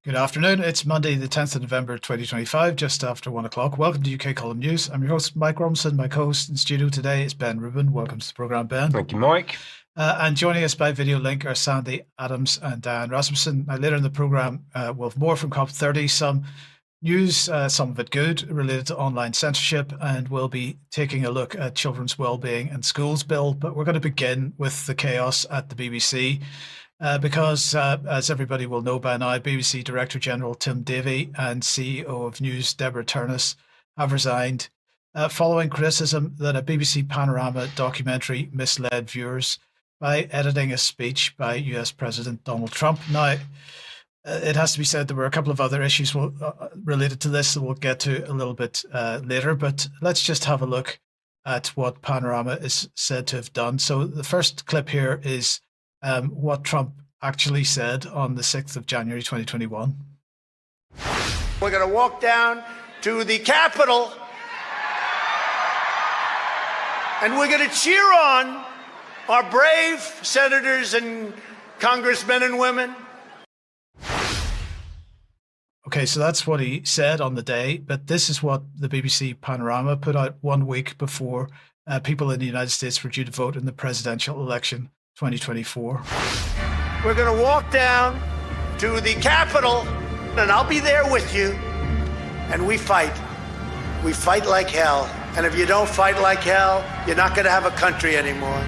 Good afternoon. It's Monday, the 10th of November, 2025, just after 1 o'clock. Welcome to UK Column News. I'm your host, Mike Robinson. My co-host in studio today is Ben Rubin. Welcome to the programme, Ben. Thank you, Mike. And joining us by video link are Sandi, Adams and Diane Rasmussen. Now, later in the programme, we'll have more from COP30, some news, some of it good, related to online censorship, and we'll be taking a look at Children's Wellbeing and Schools Bill. But we're going to begin with the chaos at the BBC. Because, as everybody will know by now, BBC Director General Tim Davie and CEO of News Deborah Turnus have resigned following criticism that a BBC Panorama documentary misled viewers by editing a speech by US President Donald Trump. Now, it has to be said there were a couple of other issues related to this that we'll get to a little bit later, but let's just have a look at what Panorama is said to have done. So the first clip here is what Trump actually said on the 6th of January 2021. We're going to walk down to the Capitol and we're going to cheer on our brave senators and congressmen and women. Okay, so that's what he said on the day, but this is what the BBC Panorama put out 1 week before people in the United States were due to vote in the presidential election 2024. We're going to walk down to the Capitol, and I'll be there with you, and we fight. We fight like hell, and if you don't fight like hell, you're not going to have a country anymore.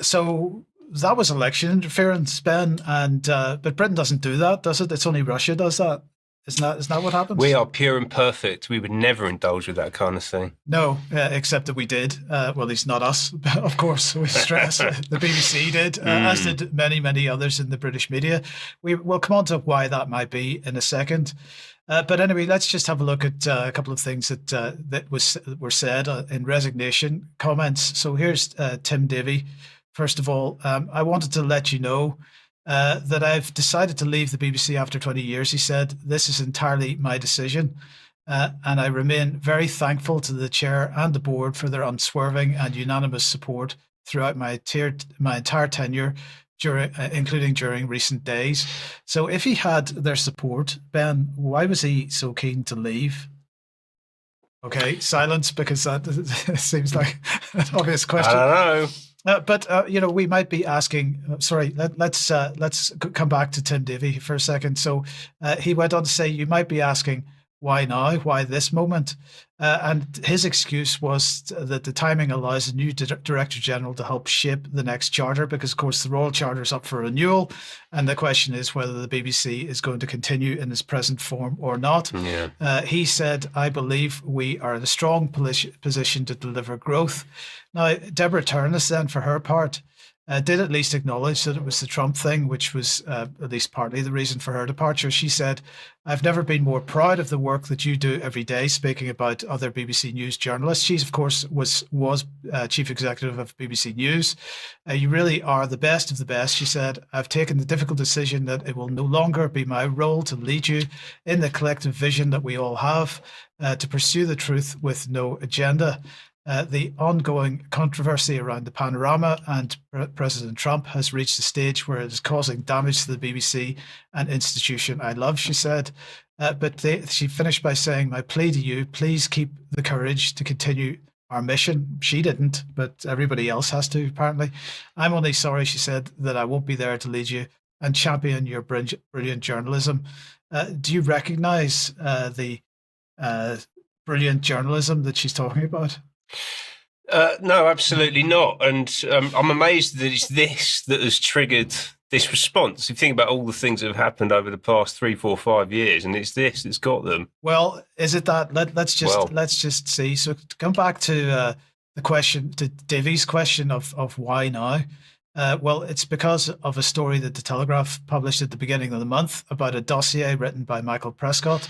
So that was election interference, Ben, and but Britain doesn't do that, does it? It's only Russia does that. Isn't that what happens? We are pure and perfect. We would never indulge with that kind of thing. No, except that we did. Well, at least not us, of course. We stress the BBC did, as did many, many others in the British media. We'll come on to why that might be in a second. But anyway, let's just have a look at a couple of things that were said in resignation comments. So here's Tim Davie. First of all, I wanted to let you know that I've decided to leave the BBC after 20 years. He said, this is entirely my decision. And I remain very thankful to the chair and the board for their unswerving and unanimous support throughout my entire tenure, including during recent days. So if he had their support, Ben, why was he so keen to leave? Okay, silence, because that seems like an obvious question. I don't know. But we might be asking. Let's come back to Tim Davie for a second. So he went on to say, you might be asking, why now? Why this moment? And his excuse was that the timing allows a new Director General to help shape the next charter, because, of course, the Royal Charter is up for renewal. And the question is whether the BBC is going to continue in its present form or not. Yeah. He said, I believe we are in a strong position to deliver growth. Now, Deborah Turnus, then, for her part, did at least acknowledge that it was the Trump thing, which was at least partly the reason for her departure. She said, I've never been more proud of the work that you do every day, speaking about other BBC News journalists. She's, of course, was chief executive of BBC News. You really are the best of the best, she said. I've taken the difficult decision that it will no longer be my role to lead you in the collective vision that we all have, to pursue the truth with no agenda. The ongoing controversy around the Panorama and President Trump has reached a stage where it is causing damage to the BBC, an institution I love, she said. She finished by saying, my plea to you, please keep the courage to continue our mission. She didn't, but everybody else has to, apparently. I'm only sorry, she said, that I won't be there to lead you and champion your brilliant journalism. Do you recognize the brilliant journalism that she's talking about? No, absolutely not. And I'm amazed that it's this that has triggered this response. You think about all the things that have happened over the past 3, 4, 5 years, and it's this that's got them. Well, is it that? Let's just see. So to come back to the question, to Davie's question of why now. Well, it's because of a story that the Telegraph published at the beginning of the month about a dossier written by Michael Prescott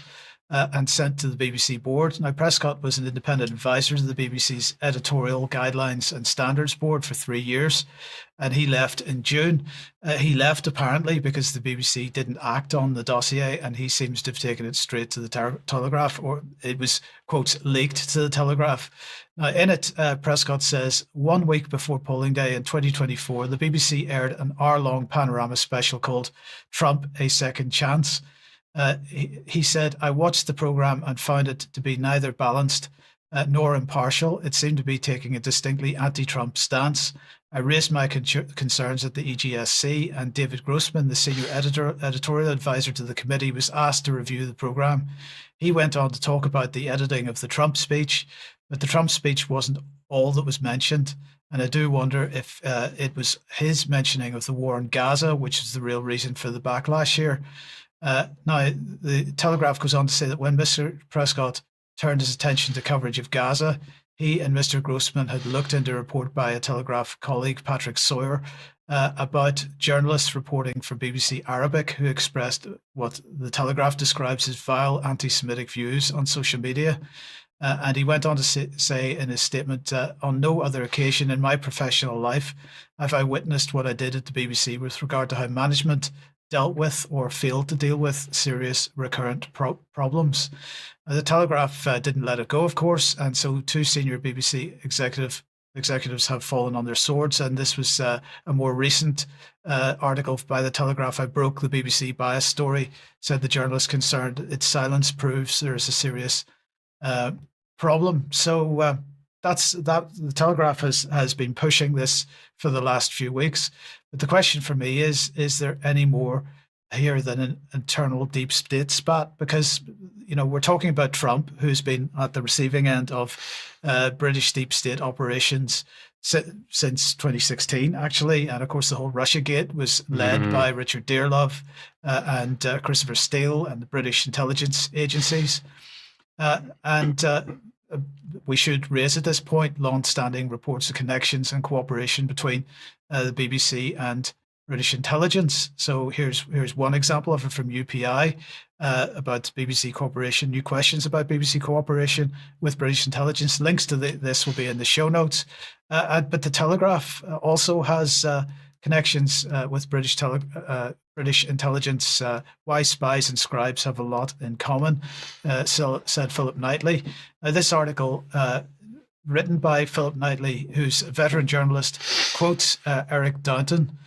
and sent to the BBC board. Now, Prescott was an independent advisor to the BBC's editorial guidelines and standards board for 3 years, and he left in June. He left apparently because the BBC didn't act on the dossier, and he seems to have taken it straight to the Telegraph, or it was, quotes, leaked to the Telegraph. Now, in it, Prescott says, 1 week before polling day in 2024, the BBC aired an hour-long panorama special called Trump, A Second Chance. He said, I watched the programme and found it to be neither balanced nor impartial. It seemed to be taking a distinctly anti-Trump stance. I raised my concerns at the EGSC, and David Grossman, the senior editorial advisor to the committee, was asked to review the programme. He went on to talk about the editing of the Trump speech, but the Trump speech wasn't all that was mentioned. And I do wonder if it was his mentioning of the war in Gaza, which is the real reason for the backlash here. Now, the Telegraph goes on to say that when Mr. Prescott turned his attention to coverage of Gaza, he and Mr. Grossman had looked into a report by a Telegraph colleague, Patrick Sawyer, about journalists reporting for BBC Arabic who expressed what the Telegraph describes as vile anti-Semitic views on social media. And he went on to say in his statement, on no other occasion in my professional life have I witnessed what I did at the BBC with regard to how management dealt with or failed to deal with serious recurrent problems. The Telegraph didn't let it go, of course, and so 2 senior BBC executives have fallen on their swords, and this was a more recent article by the Telegraph. I broke the BBC bias story, said the journalist concerned. Its silence proves there is a serious problem. So that's that. The Telegraph has been pushing this for the last few weeks. But the question for me is there any more here than an internal deep state spat? Because, we're talking about Trump, who's been at the receiving end of British deep state operations since 2016, actually. And of course, the whole Russiagate was led by Richard Dearlove and Christopher Steele and the British intelligence agencies. We should raise at this point long-standing reports of connections and cooperation between the BBC and British intelligence. So here's one example of it from UPI about BBC cooperation. New questions about BBC cooperation with British intelligence. Links to this will be in the show notes. But the Telegraph also has connections with British intelligence. Why spies and scribes have a lot in common, said Philip Knightley. This article, written by Philip Knightley, who's a veteran journalist, quotes Eric Downton,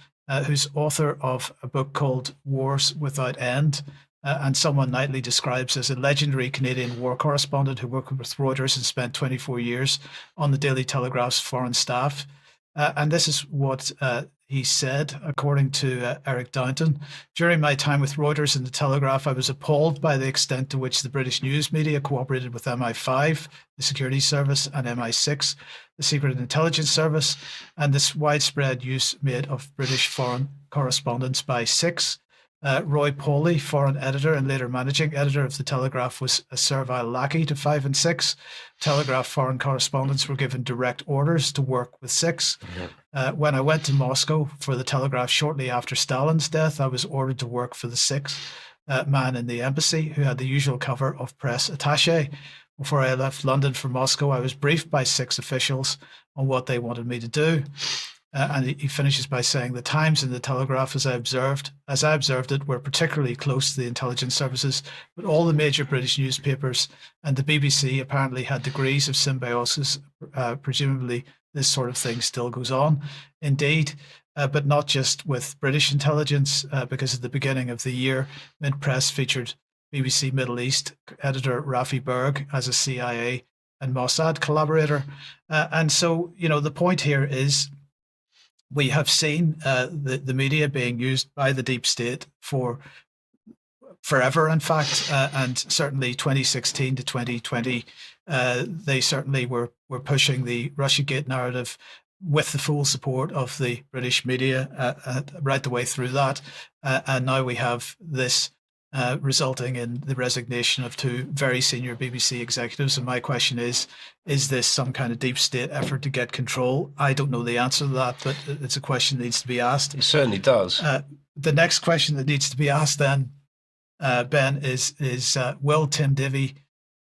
who's author of a book called Wars Without End, and someone Knightley describes as a legendary Canadian war correspondent who worked with Reuters and spent 24 years on the Daily Telegraph's foreign staff. And this is what he said, according to Eric Downton. During my time with Reuters and the Telegraph, I was appalled by the extent to which the British news media cooperated with MI5, the security service, and MI6, the secret intelligence service, and this widespread use made of British foreign correspondence by SIX. Roy Pauly, foreign editor and later managing editor of the Telegraph, was a servile lackey to 5 and 6. Telegraph foreign correspondents were given direct orders to work with 6. When I went to Moscow for the Telegraph shortly after Stalin's death, I was ordered to work for the 6th man in the embassy, who had the usual cover of press attaché. Before I left London for Moscow, I was briefed by 6 officials on what they wanted me to do. And he finishes by saying the Times and the Telegraph, as I observed it, were particularly close to the intelligence services, but all the major British newspapers and the BBC apparently had degrees of symbiosis. Presumably, this sort of thing still goes on. Indeed, but not just with British intelligence, because at the beginning of the year, Mint Press featured BBC Middle East editor Rafi Berg as a CIA and Mossad collaborator. And so, the point here is, we have seen the media being used by the deep state for forever, in fact, and certainly 2016 to 2020, they certainly were pushing the Russiagate narrative with the full support of the British media right the way through that. And now we have this resulting in the resignation of 2 very senior BBC executives. And my question is this some kind of deep state effort to get control? I don't know the answer to that, but it's a question that needs to be asked. It certainly does. The next question that needs to be asked then Ben, is will Tim Davie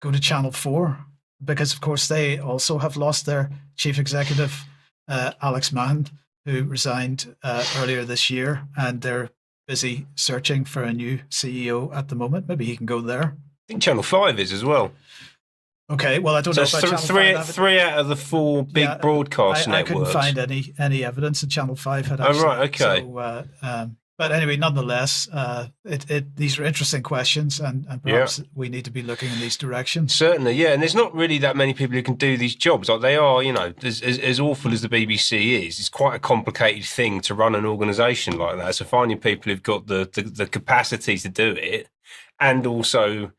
go to Channel 4? Because, of course, they also have lost their chief executive, Alex Mahon, who resigned earlier this year, and they're busy searching for a new CEO at the moment. Maybe he can go there. I think Channel 5 is as well. Okay, well, I don't know about Channel 5. Three out of the four big broadcast networks. I couldn't find any evidence that Channel 5 had actually. Oh, right, okay. So, but anyway, nonetheless, these are interesting questions, and perhaps we need to be looking in these directions. Certainly, yeah. And there's not really that many people who can do these jobs. Like they are, as awful as the BBC is, it's quite a complicated thing to run an organisation like that. So finding people who've got the capacity to do it, and also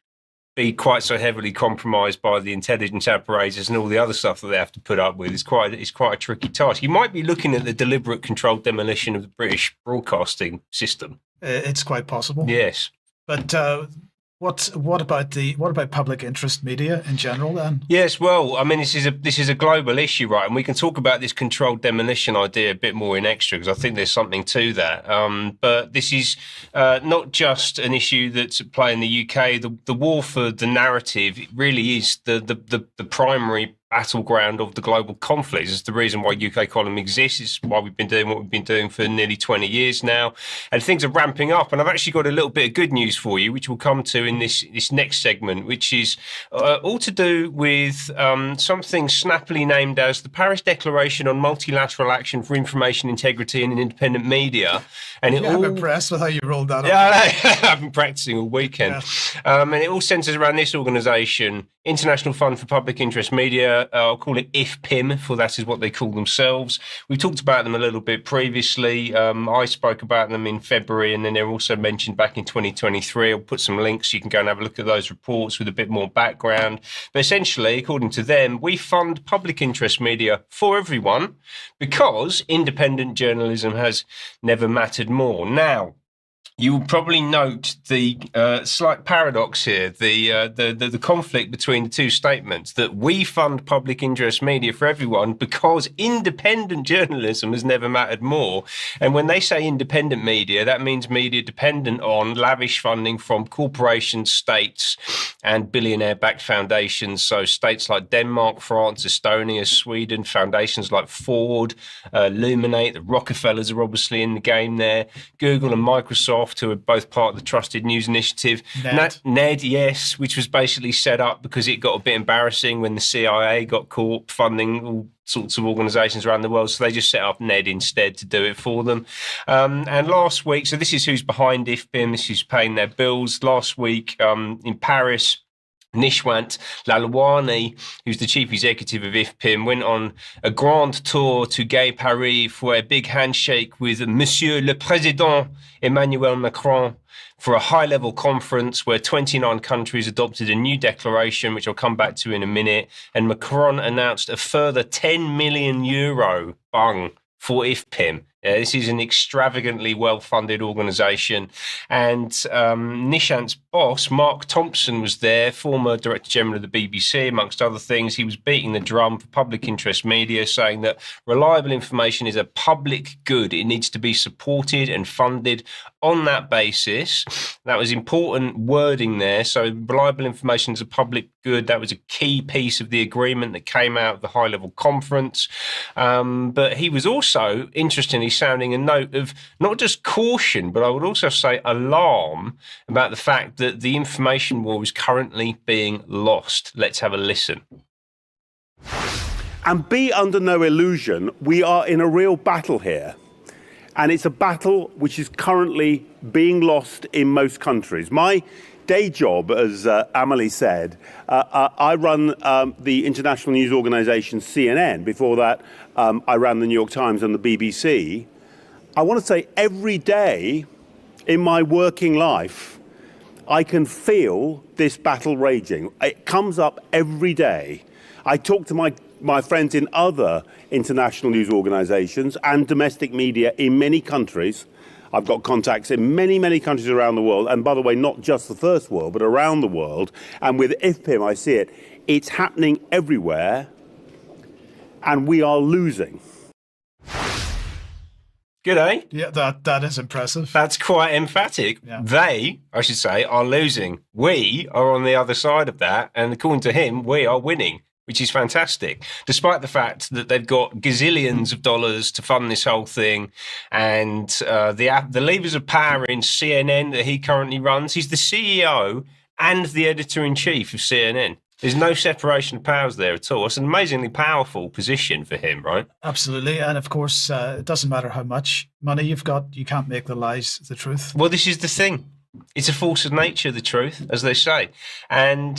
be quite so heavily compromised by the intelligence apparatus and all the other stuff that they have to put up with is quite a tricky task. You might be looking at the deliberate controlled demolition of the British broadcasting system. It's quite possible. Yes. But what about public interest media in general then? Yes, well, I mean, this is a global issue, right? And we can talk about this controlled demolition idea a bit more in extra because I think there's something to that. But this is not just an issue that's at play in the UK. The war for the narrative really is the primary battleground of the global conflict. It's the reason why UK Column exists. It's why we've been doing what we've been doing for nearly 20 years now. And things are ramping up. And I've actually got a little bit of good news for you, which we'll come to in this next segment, which is all to do with something snappily named as the Paris Declaration on Multilateral Action for Information Integrity and Independent Media. And I'm impressed with how you rolled that up. Yeah, I've been practicing all weekend. Yeah. And it all centres around this organisation, International Fund for Public Interest Media. I'll call it IFPIM, for that is what they call themselves. We talked about them a little bit previously. I spoke about them in February, and then they're also mentioned back in 2023. I'll put some links. You can go and have a look at those reports with a bit more background. But essentially, according to them, we fund public interest media for everyone because independent journalism has never mattered more. Now, you will probably note the slight paradox here, the conflict between the two statements, that we fund public interest media for everyone because independent journalism has never mattered more. And when they say independent media, that means media dependent on lavish funding from corporations, states, and billionaire-backed foundations. So states like Denmark, France, Estonia, Sweden, foundations like Ford, Luminate, the Rockefellers are obviously in the game there, Google and Microsoft, who are both part of the Trusted News Initiative. NED, yes, which was basically set up because it got a bit embarrassing when the CIA got caught funding all sorts of organisations around the world. So they just set up NED instead to do it for them. And last week, so this is who's behind IFPIM, this is paying their bills. Last week in Paris, Nishwant Lalwani, who's the chief executive of IFPIM, went on a grand tour to Gay Paris for a big handshake with Monsieur le Président Emmanuel Macron for a high-level conference where 29 countries adopted a new declaration, which I'll come back to in a minute. And Macron announced a further €10 million bung for IFPIM. This is an extravagantly well-funded organisation. And Nishant's boss, Mark Thompson, was there, former Director General of the BBC, amongst other things. He was beating the drum for public interest media, saying that reliable information is a public good. It needs to be supported and funded on that basis. That was important wording there. So reliable information is a public good. That was a key piece of the agreement that came out of the high-level conference. But he was also, interestingly, sounding a note of not just caution, but I would also say alarm about the fact that the information war is currently being lost. Let's have a listen. And be under no illusion, we are in a real battle here. And it's a battle which is currently being lost in most countries. My day job, as Amelie said, I run the international news organisation CNN. Before that, I ran the New York Times and the BBC. I want to say every day in my working life, I can feel this battle raging. It comes up every day. I talk to my friends in other international news organisations and domestic media in many countries. I've got contacts in many, many countries around the world. And by the way, not just the first world, but around the world. And with IFPIM, I see it. It's happening everywhere. And we are losing. Good, eh? Yeah, that is impressive. That's quite emphatic. Yeah. They, I should say, are losing. We are on the other side of that. And according to him, we are winning, which is fantastic, despite the fact that they've got gazillions of dollars to fund this whole thing. And the levers of power in CNN that he currently runs, he's the CEO and the editor-in-chief of CNN. There's no separation of powers there at all. It's an amazingly powerful position for him, right? Absolutely. And of course, it doesn't matter how much money you've got, you can't make the lies the truth. Well, this is the thing. It's a force of nature, the truth, as they say. And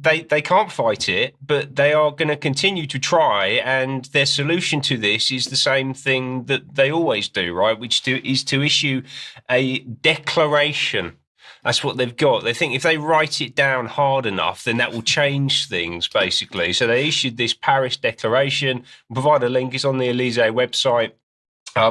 they can't fight it, but they are going to continue to try. And their solution to this is the same thing that they always do, right? Which is to issue a declaration. That's what they've got. They think if they write it down hard enough, then that will change things, basically. So they issued this Paris Declaration. We'll provide a link. It's on the Elysee website.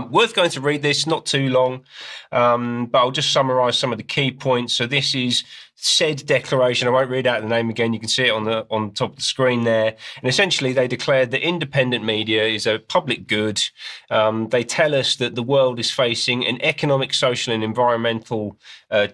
Worth going to read this, not too long, but I'll just summarise some of the key points. So this is said declaration. I won't read out the name again. You can see it on the top of the screen there. And essentially, they declared that independent media is a public good. They tell us that the world is facing an economic, social, and environmental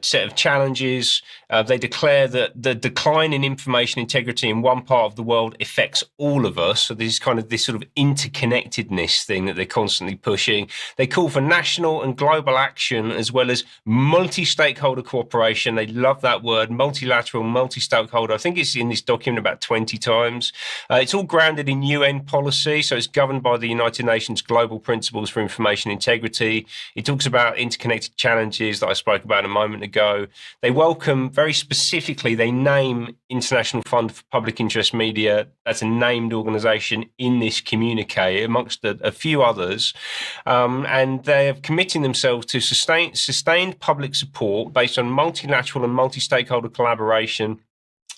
set of challenges. They declare that the decline in information integrity in one part of the world affects all of us. So this is kind of this sort of interconnectedness thing that they're constantly pushing. They call for national and global action as well as multi-stakeholder cooperation. They love that word, multilateral, multi-stakeholder. I think it's in this document about 20 times. It's all grounded in UN policy, so it's governed by the United Nations Global Principles for Information Integrity. It talks about interconnected challenges that I spoke about a moment ago. They welcome, very specifically, they name International Fund for Public Interest Media. That's a named organisation in this communique, amongst a few others. And they are committing themselves to sustained public support based on multilateral and multi-stakeholder collaboration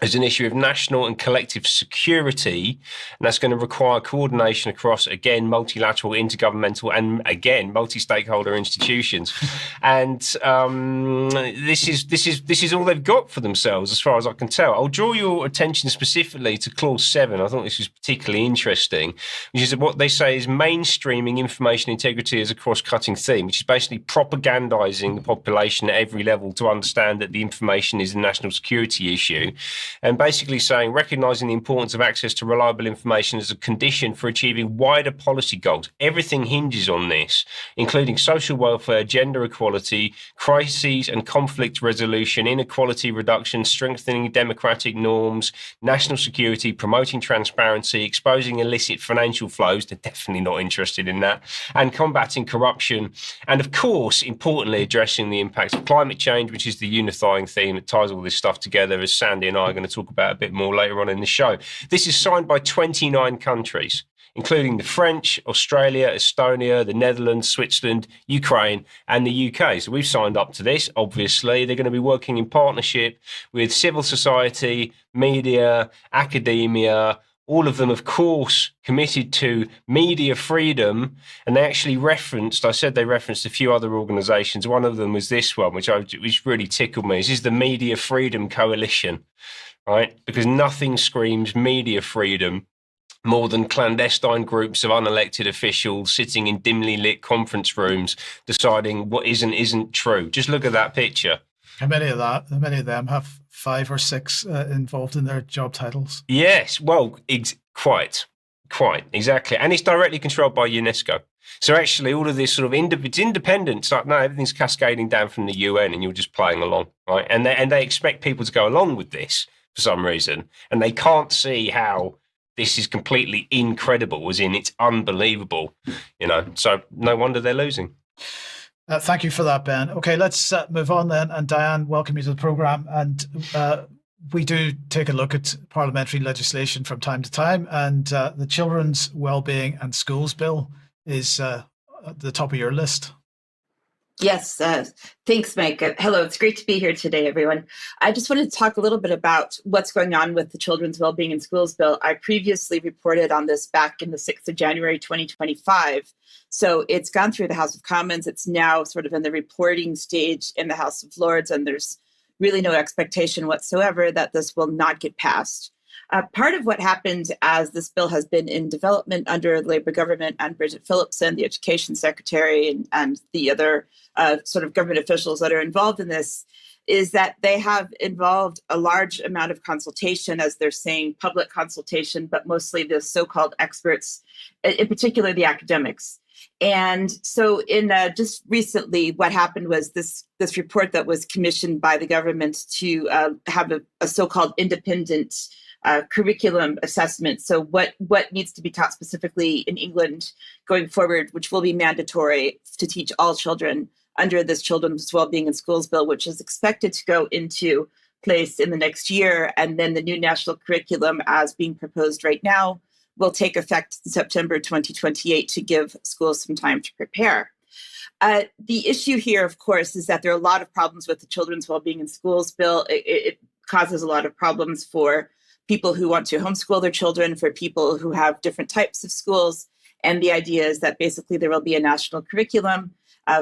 as an issue of national and collective security, and that's going to require coordination across, again, multilateral, intergovernmental, and again, multi-stakeholder institutions. And this is all they've got for themselves, as far as I can tell. I'll draw your attention specifically to Clause 7. I thought this was particularly interesting, which is what they say is mainstreaming information integrity as a cross-cutting theme, which is basically propagandizing the population at every level to understand that the information is a national security issue. And basically saying, recognising the importance of access to reliable information as a condition for achieving wider policy goals. Everything hinges on this, including social welfare, gender equality, crises and conflict resolution, inequality reduction, strengthening democratic norms, national security, promoting transparency, exposing illicit financial flows. They're definitely not interested in that, and combating corruption. And of course, importantly, addressing the impacts of climate change, which is the unifying theme that ties all this stuff together, as Sandi and I are going to talk about a bit more later on in the show. This is signed by 29 countries, including the French, Australia, Estonia, the Netherlands, Switzerland, Ukraine, and the UK. So we've signed up to this, obviously. They're going to be working in partnership with civil society, media, academia, all of them, of course, committed to media freedom. And they actually referenced a few other organisations. One of them was this one, which really tickled me. This is the Media Freedom Coalition, right? Because nothing screams media freedom more than clandestine groups of unelected officials sitting in dimly lit conference rooms deciding what is and isn't true. Just look at that picture. How many of them have 5 or 6 involved in their job titles? Yes, well, quite, exactly. And it's directly controlled by UNESCO. So actually all of this sort of it's independent. It's like, no, everything's cascading down from the UN and you're just playing along, right? And they expect people to go along with this for some reason. And they can't see how this is completely incredible, as in it's unbelievable, So no wonder they're losing. Thank you for that, Ben. Okay, let's move on then. And Diane, welcome you to the programme. And we do take a look at parliamentary legislation from time to time. And the Children's Wellbeing and Schools Bill is at the top of your list. Yes, thanks, Mike. Hello, it's great to be here today, everyone. I just wanted to talk a little bit about what's going on with the Children's Wellbeing and Schools Bill. I previously reported on this back in the 6th of January, 2025. So it's gone through the House of Commons. It's now sort of in the reporting stage in the House of Lords, and there's really no expectation whatsoever that this will not get passed. Part of what happened as this bill has been in development under the Labour government and Bridget Phillipson, the Education Secretary, and the other sort of government officials that are involved in this, is that they have involved a large amount of consultation, as they're saying, public consultation, but mostly the so-called experts, in particular the academics. And so in just recently, what happened was this report that was commissioned by the government to have a so-called independent curriculum assessment. So what needs to be taught specifically in England going forward, which will be mandatory to teach all children under this Children's Wellbeing and Schools Bill, which is expected to go into place in the next year. And then the new national curriculum, as being proposed right now, will take effect in September 2028 to give schools some time to prepare. The issue here, of course, is that there are a lot of problems with the Children's Wellbeing in Schools Bill. It causes a lot of problems for people who want to homeschool their children, for people who have different types of schools. And the idea is that basically there will be a national curriculum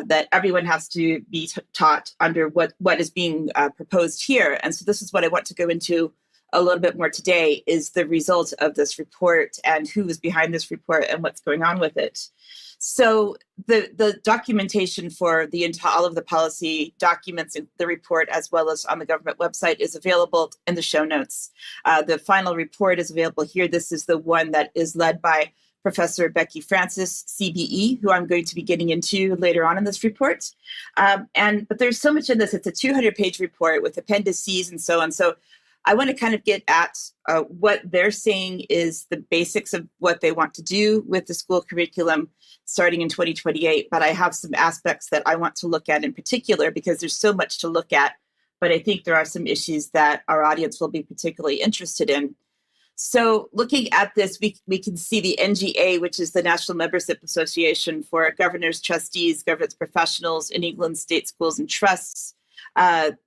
that everyone has to be taught under what is being proposed here. And so this is what I want to go into a little bit more today, is the result of this report and who is behind this report and what's going on with it. So the documentation for all of the policy documents in the report, as well as on the government website, is available in the show notes. The final report is available here. This is the one that is led by Professor Becky Francis, CBE, who I'm going to be getting into later on in this report. But there's so much in this. It's a 200-page report with appendices and so on. So I want to kind of get at what they're saying is the basics of what they want to do with the school curriculum starting in 2028. But I have some aspects that I want to look at in particular, because there's so much to look at. But I think there are some issues that our audience will be particularly interested in. So looking at this, we can see the NGA, which is the National Membership Association for Governors, Trustees, Governance Professionals in England, State Schools and Trusts.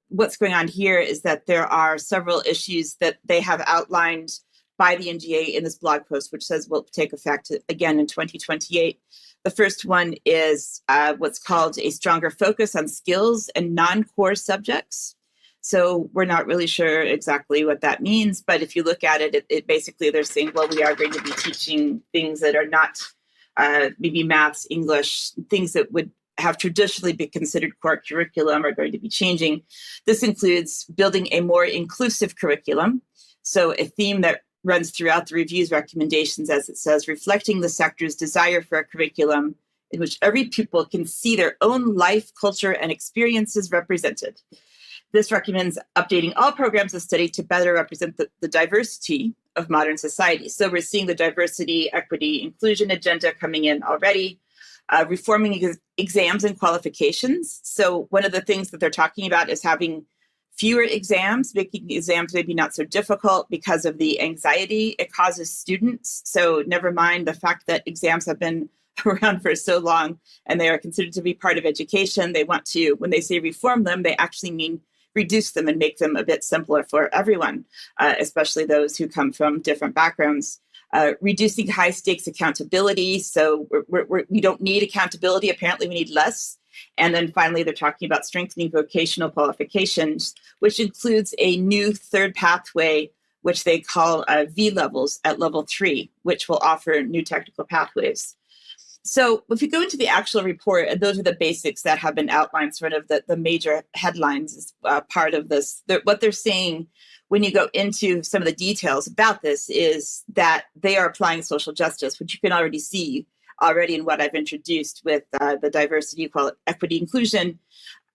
What's going on here is that there are several issues that they have outlined by the NGA in this blog post, which says will take effect again in 2028. The first one is what's called a stronger focus on skills and non-core subjects. So we're not really sure exactly what that means, but if you look at it, it basically they're saying, well, we are going to be teaching things that are not maybe maths, English, things that would have traditionally been considered core curriculum are going to be changing. This includes building a more inclusive curriculum. So a theme that runs throughout the review's recommendations, as it says, reflecting the sector's desire for a curriculum in which every pupil can see their own life, culture, and experiences represented. This recommends updating all programs of study to better represent the diversity of modern society. So we're seeing the diversity, equity, inclusion agenda coming in already. Reforming exams and qualifications. So one of the things that they're talking about is having fewer exams, making exams maybe not so difficult because of the anxiety it causes students. So never mind the fact that exams have been around for so long and they are considered to be part of education. They want to, when they say reform them, they actually mean reduce them and make them a bit simpler for everyone, especially those who come from different backgrounds. Reducing high stakes accountability. So we don't need accountability. Apparently we need less. And then finally, they're talking about strengthening vocational qualifications, which includes a new third pathway, which they call V levels at level 3, which will offer new technical pathways. So if you go into the actual report, and those are the basics that have been outlined, sort of the major headlines is part of this. What they're saying when you go into some of the details about this is that they are applying social justice, which you can already see in what I've introduced with the diversity, equity, inclusion.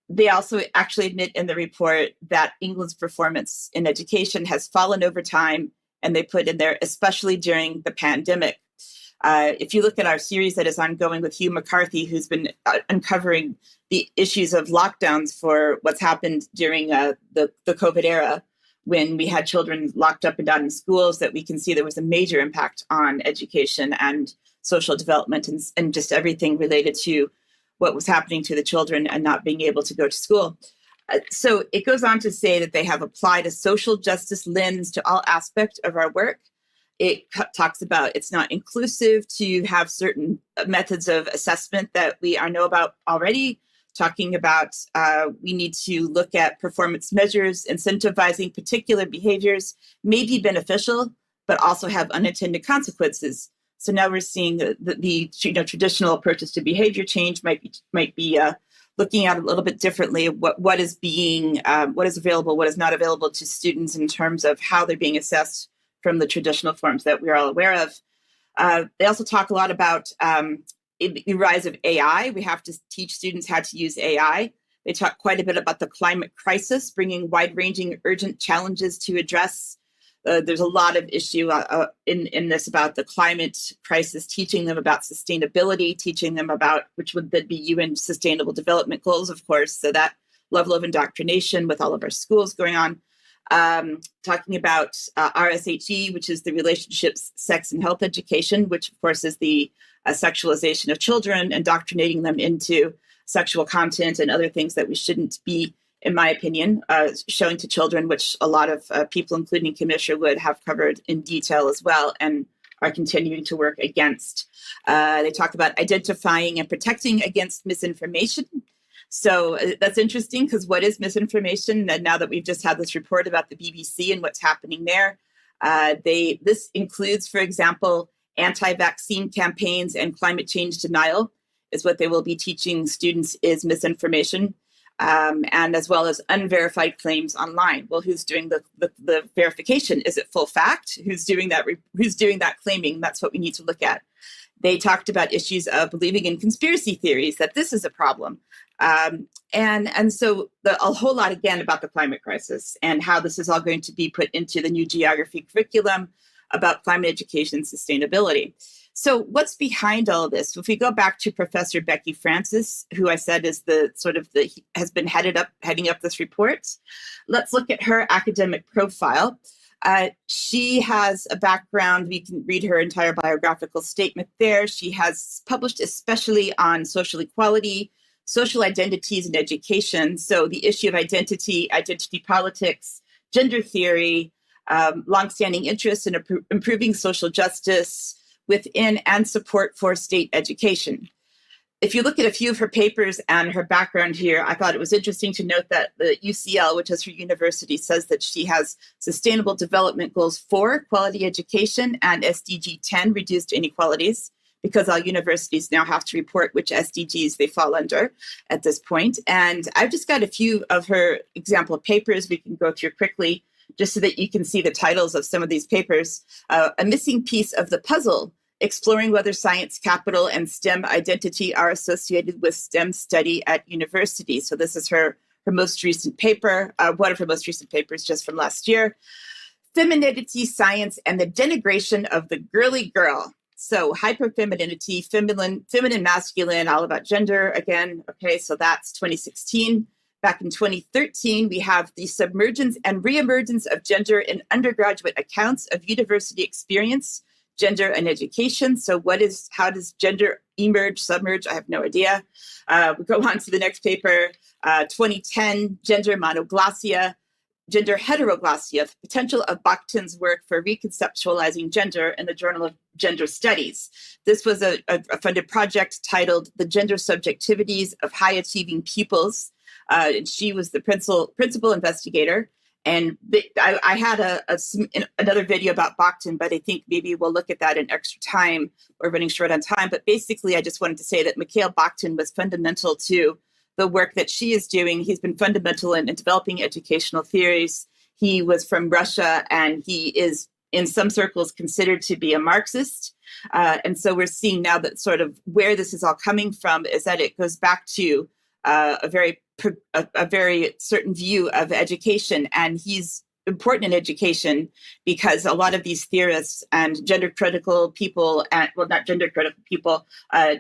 They also actually admit in the report that England's performance in education has fallen over time, and they put in there, especially during the pandemic. If you look at our series that is ongoing with Hugh McCarthy, who's been uncovering the issues of lockdowns for what's happened during the COVID era, when we had children locked up and down in schools, that we can see there was a major impact on education and social development and just everything related to what was happening to the children and not being able to go to school. So it goes on to say that they have applied a social justice lens to all aspects of our work. It talks about it's not inclusive to have certain methods of assessment that we know about already. talking about we need to look at performance measures. Incentivizing particular behaviors may be beneficial, but also have unintended consequences. So now we're seeing the traditional approaches to behavior change might be looking at it a little bit differently. What is available, what is not available to students in terms of how they're being assessed from the traditional forms that we're all aware of. They also talk a lot about the rise of AI. We have to teach students how to use AI. They talk quite a bit about the climate crisis, bringing wide-ranging, urgent challenges to address. There's a lot of issue in this about the climate crisis, teaching them about sustainability, teaching them about, which would then be UN Sustainable Development Goals, of course. So that level of indoctrination with all of our schools going on. Talking about RSHE, which is the relationships, sex, and health education, which of course is the sexualization of children, indoctrinating them into sexual content and other things that we shouldn't be, in my opinion, showing to children, which a lot of people, including Commissioner Wood, have covered in detail as well and are continuing to work against. They talk about identifying and protecting against misinformation. So that's interesting, because what is misinformation? And now that we've just had this report about the BBC and what's happening there, this includes, for example, anti-vaccine campaigns and climate change denial is what they will be teaching students is misinformation, and as well as unverified claims online. Well, who's doing the verification? Is it full fact? Who's doing that? Who's doing that claiming? That's what we need to look at. They talked about issues of believing in conspiracy theories, that this is a problem. And so a whole lot, again, about the climate crisis and how this is all going to be put into the new geography curriculum about climate education and sustainability. So what's behind all of this? If we go back to Professor Becky Francis, who I said is has been heading up this report, let's look at her academic profile. She has a background, we can read her entire biographical statement there. She has published especially on social equality, social identities, and education. So the issue of identity politics, gender theory, longstanding interest in improving social justice within and support for state education. If you look at a few of her papers and her background here, I thought it was interesting to note that the UCL, which is her university, says that she has Sustainable Development Goals 4, quality education, and SDG 10, reduced inequalities, because all universities now have to report which SDGs they fall under at this point. And I've just got a few of her example papers we can go through quickly, just so that you can see the titles of some of these papers. A missing piece of the puzzle, exploring whether science capital and STEM identity are associated with STEM study at university. So this is her most recent paper, one of her most recent papers just from last year. Femininity, science, and the denigration of the girly girl. So hyperfemininity, feminine, masculine, all about gender again. Okay, so that's 2016. Back in 2013, we have the submergence and reemergence of gender in undergraduate accounts of university experience, gender and education. So how does gender emerge, submerge? I have no idea. We go on to the next paper, 2010, gender monoglossia, gender heteroglossia, the potential of Bakhtin's work for reconceptualizing gender in the Journal of Gender Studies. This was a funded project titled The Gender Subjectivities of High Achieving Pupils. And she was the principal investigator. And I had another video about Bakhtin, but I think maybe we'll look at that in extra time. We're running short on time. But basically, I just wanted to say that Mikhail Bakhtin was fundamental to the work that she is doing. He's been fundamental in developing educational theories. He was from Russia, and he is, in some circles, considered to be a Marxist. And so we're seeing now that sort of where this is all coming from is that it goes back to a very certain view of education, and he's important in education because a lot of these theorists and gender critical people, and well, not gender critical people,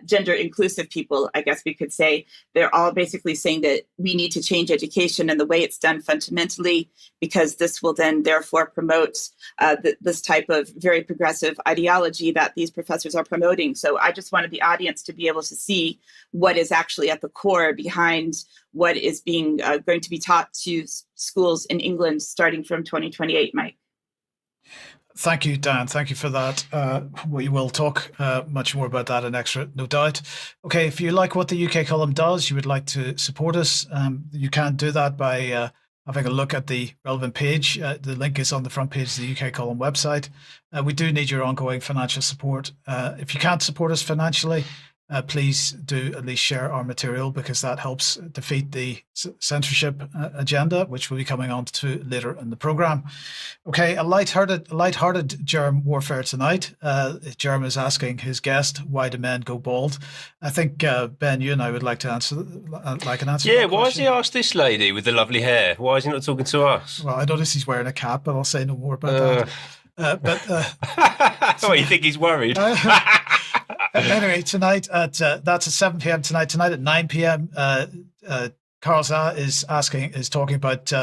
gender inclusive people, I guess we could say, they're all basically saying that we need to change education and the way it's done fundamentally, because this will then therefore promote this type of very progressive ideology that these professors are promoting. So I just wanted the audience to be able to see what is actually at the core behind what is being going to be taught to schools in England starting from 2028, Mike. Thank you, Dan. Thank you for that. We will talk much more about that in extra, no doubt. Okay, if you like what the UK column does, you would like to support us, you can do that by having a look at the relevant page. The link is on the front page of the UK column website. We do need your ongoing financial support. If you can't support us financially, please do at least share our material, because that helps defeat the censorship agenda, which we'll be coming on to later in the program. Okay, a lighthearted germ warfare tonight. Germ is asking his guest, "Why do men go bald?" I think Ben, you and I would like to answer. Yeah, why has he asked this lady with the lovely hair? Why is he not talking to us? Well, I notice he's wearing a cap, but I'll say no more about that. Oh, you think he's worried? Anyway, tonight that's at 7 p.m. tonight at 9 p.m. Carl Zha is talking about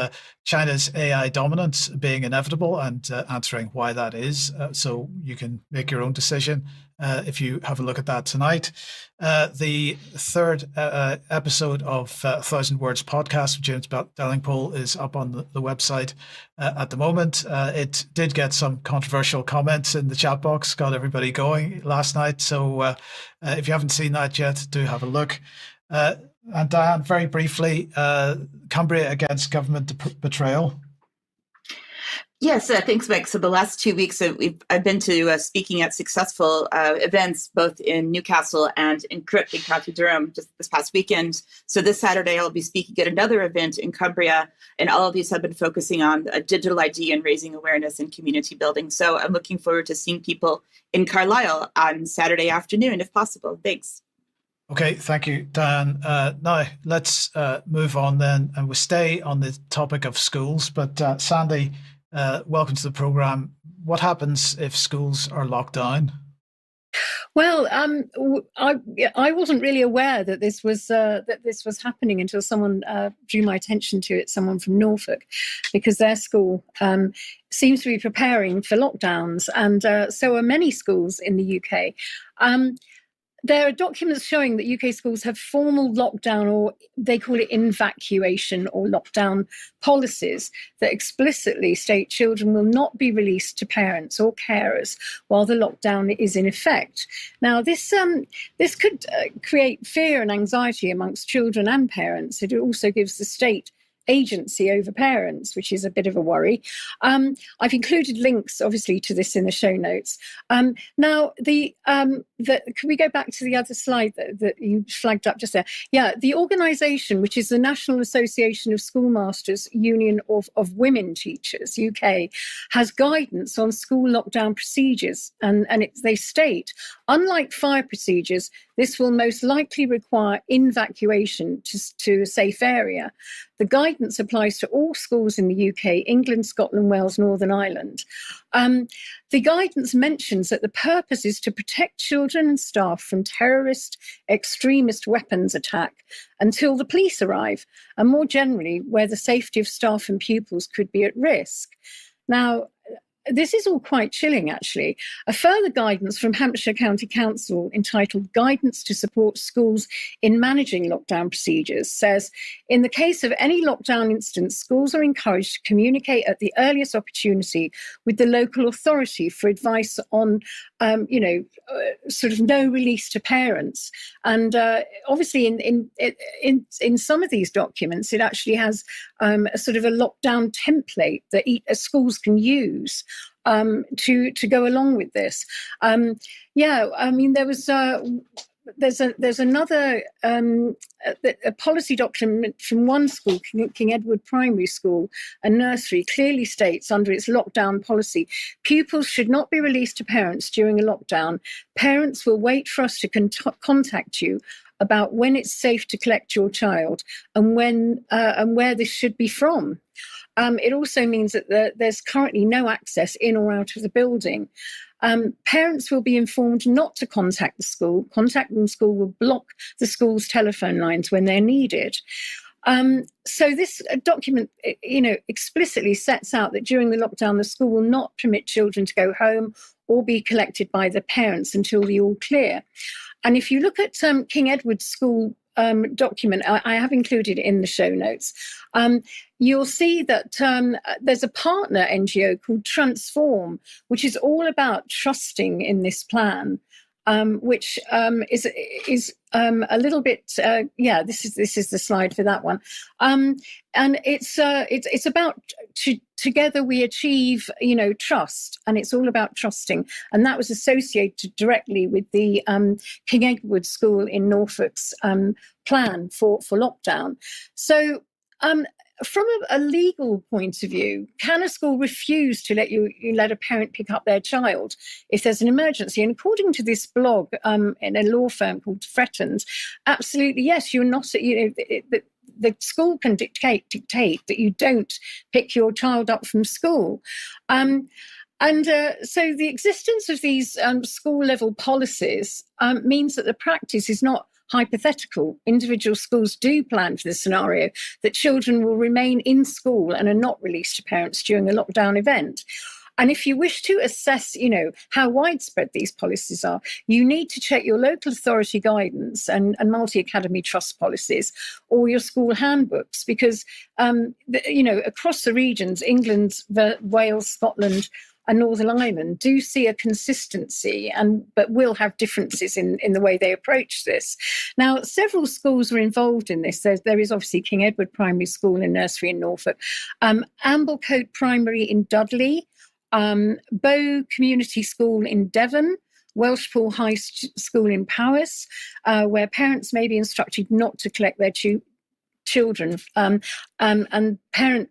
China's AI dominance being inevitable and answering why that is. So you can make your own decision if you have a look at that tonight. The third episode of 1,000 Words podcast with James Dellingpole is up on the website at the moment. It did get some controversial comments in the chat box, got everybody going last night. So if you haven't seen that yet, do have a look. And Diane, very briefly, Cumbria against government betrayal. Yes, thanks, Mike. So the last 2 weeks, I've been to speaking at successful events, both in Newcastle and in County Durham just this past weekend. So this Saturday, I'll be speaking at another event in Cumbria, and all of these have been focusing on digital ID and raising awareness and community building. So I'm looking forward to seeing people in Carlisle on Saturday afternoon, if possible. Thanks. Okay, thank you, Diane. Now, let's move on then, and we'll stay on the topic of schools. But Sandi, welcome to the program. What happens if schools are locked down? Well, I wasn't really aware that this was happening until someone drew my attention to it. Someone from Norfolk, because their school seems to be preparing for lockdowns, and so are many schools in the UK. There are documents showing that UK schools have formal lockdown, or they call it evacuation or lockdown policies that explicitly state children will not be released to parents or carers while the lockdown is in effect. Now, this could create fear and anxiety amongst children and parents. It also gives the state agency over parents, which is a bit of a worry. I've included links, obviously, to this in the show notes. Now, can we go back to the other slide that you flagged up just there? Yeah, the organisation, which is the National Association of Schoolmasters Union of Women Teachers, UK, has guidance on school lockdown procedures, and they state, unlike fire procedures, this will most likely require evacuation to a safe area. The guidance applies to all schools in the UK, England, Scotland, Wales, Northern Ireland. The guidance mentions that the purpose is to protect children and staff from terrorist, extremist weapons attack until the police arrive, and more generally, where the safety of staff and pupils could be at risk. Now, this is all quite chilling, actually. A further guidance from Hampshire County Council entitled Guidance to Support Schools in Managing Lockdown Procedures says, in the case of any lockdown instance, schools are encouraged to communicate at the earliest opportunity with the local authority for advice on, sort of no release to parents. And obviously in some of these documents, it actually has a sort of a lockdown template that schools can use to go along with this. There's another a policy document from one school, King Edward Primary School, a nursery, clearly states under its lockdown policy, pupils should not be released to parents during a lockdown. Parents will wait for us to contact you about when it's safe to collect your child and when and where this should be from. It also means that there's currently no access in or out of the building. Parents will be informed not to contact the school. Contacting the school will block the school's telephone lines when they're needed. So this document, explicitly sets out that during the lockdown, the school will not permit children to go home or be collected by the parents until the all clear. And if you look at King Edward's School document, I have included in the show notes, you'll see that there's a partner NGO called Transform, which is all about trusting in this plan. Which is a little bit, this is the slide for that one, and it's about together we achieve, trust, and it's all about trusting, and that was associated directly with the King Edward School in Norfolk's plan for lockdown. So. From a legal point of view, can a school refuse to let a parent pick up their child if there's an emergency? And according to this blog in a law firm called Frettons, absolutely yes. You're not. The school can dictate that you don't pick your child up from school. So the existence of these school-level policies means that the practice is not hypothetical. Individual schools do plan for the scenario that children will remain in school and are not released to parents during a lockdown event. And if you wish to assess, how widespread these policies are, you need to check your local authority guidance and multi-academy trust policies or your school handbooks, because, across the regions, England, Wales, Scotland, and Northern Ireland do see a consistency, but will have differences in the way they approach this. Now, several schools were involved in this. There is obviously King Edward Primary School and Nursery in Norfolk, Amblecote Primary in Dudley, Bow Community School in Devon, Welshpool High School in Powys, where parents may be instructed not to collect their children, and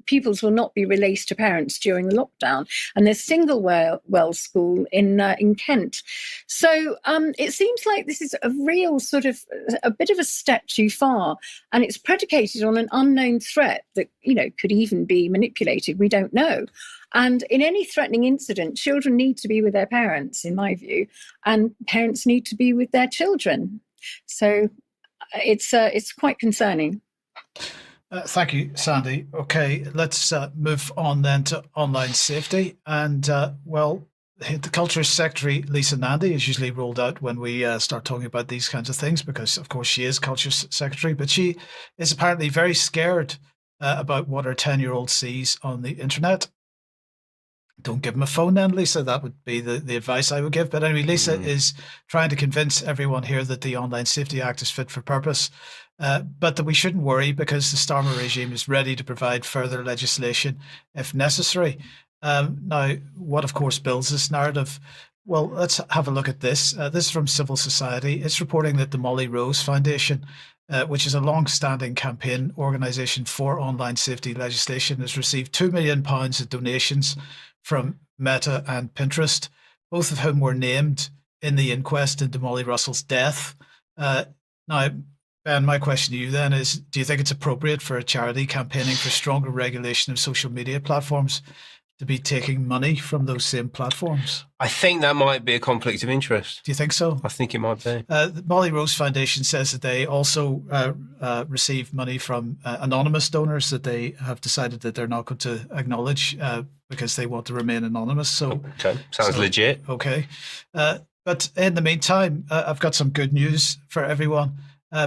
pupils will not be released to parents during the lockdown. And there's Singlewell School in Kent. So it seems like this is a real sort of a bit of a step too far, and it's predicated on an unknown threat that could even be manipulated. We don't know. And in any threatening incident, children need to be with their parents, in my view, and parents need to be with their children. So it's quite concerning. Thank you, Sandi. Okay, let's move on then to online safety. And, the Culture Secretary, Lisa Nandy, is usually rolled out when we start talking about these kinds of things because, of course, she is Culture Secretary, but she is apparently very scared about what her 10-year-old sees on the internet. Don't give him a phone then, Lisa. That would be the advice I would give. But anyway, Lisa is trying to convince everyone here that the Online Safety Act is fit for purpose, but that we shouldn't worry because the Starmer regime is ready to provide further legislation if necessary. Now, what of course builds this narrative? Well, let's have a look at this. This is from Civil Society. It's reporting that the Molly Rose Foundation, which is a long-standing campaign organisation for online safety legislation, has received £2 million of donations from Meta and Pinterest, both of whom were named in the inquest into Molly Russell's death. Now, Ben, my question to you then is, do you think it's appropriate for a charity campaigning for stronger regulation of social media platforms to be taking money from those same platforms? I think that might be a conflict of interest. Do you think so? I think it might be. The Molly Rose Foundation says that they also receive money from anonymous donors that they have decided that they're not going to acknowledge because they want to remain anonymous. So, okay, sounds legit. Okay. But in the meantime, I've got some good news for everyone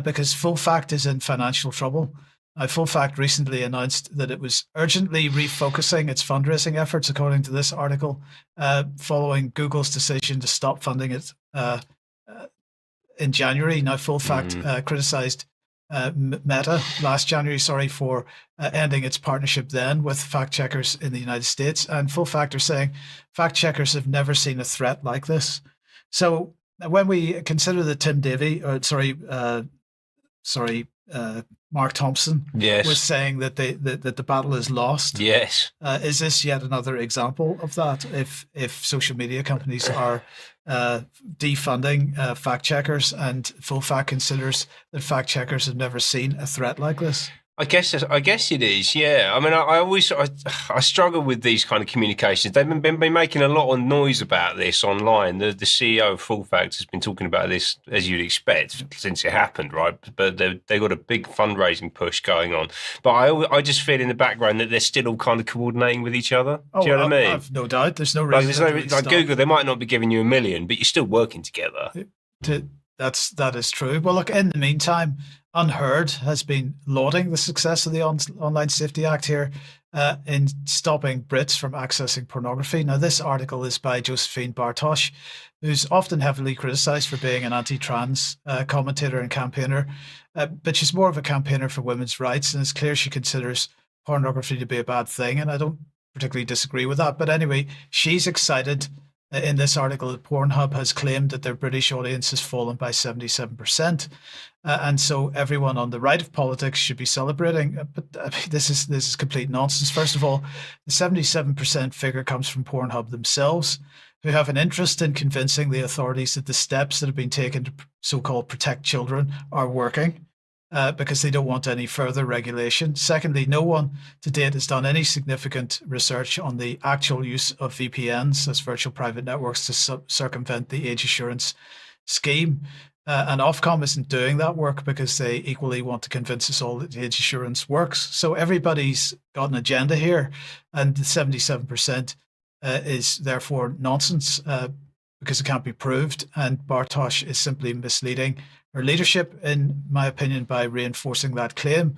because Full Fact is in financial trouble. Full Fact recently announced that it was urgently refocusing its fundraising efforts, according to this article, following Google's decision to stop funding it in January. Now, Full Fact criticized Meta last January, for ending its partnership then with fact checkers in the United States. And Full Fact are saying fact checkers have never seen a threat like this. So when we consider that Tim Davey, Mark Thompson was saying that the battle is lost. Yes. Is this yet another example of that? If social media companies are defunding fact checkers, and Full Fact considers that fact checkers have never seen a threat like this? I guess it is. Yeah. I mean, I struggle with these kind of communications. They've been making a lot of noise about this online. The CEO of Full Fact has been talking about this, as you'd expect, since it happened, right? But they got a big fundraising push going on. But I just feel in the background that they're still all kind of coordinating with each other. Do you know what I mean? I've no doubt. There's no reason. Like Google, they might not be giving you $1 million, but you're still working together. That is true. Well, look, in the meantime, Unheard has been lauding the success of the Online Safety Act here in stopping Brits from accessing pornography. Now, this article is by Josephine Bartosz, who's often heavily criticised for being an anti-trans commentator and campaigner, but she's more of a campaigner for women's rights, and it's clear she considers pornography to be a bad thing, and I don't particularly disagree with that. But anyway, she's excited in this article that Pornhub has claimed that their British audience has fallen by 77%. And so everyone on the right of politics should be celebrating. But I mean, this is complete nonsense. First of all, the 77% figure comes from Pornhub themselves, who have an interest in convincing the authorities that the steps that have been taken to so-called protect children are working. Because they don't want any further regulation. Secondly, no one to date has done any significant research on the actual use of VPNs, as virtual private networks, to circumvent the age assurance scheme. And Ofcom isn't doing that work because they equally want to convince us all that age assurance works. So everybody's got an agenda here, and the 77% is therefore nonsense because it can't be proved. And Bartosz is simply misleading her leadership, in my opinion, by reinforcing that claim.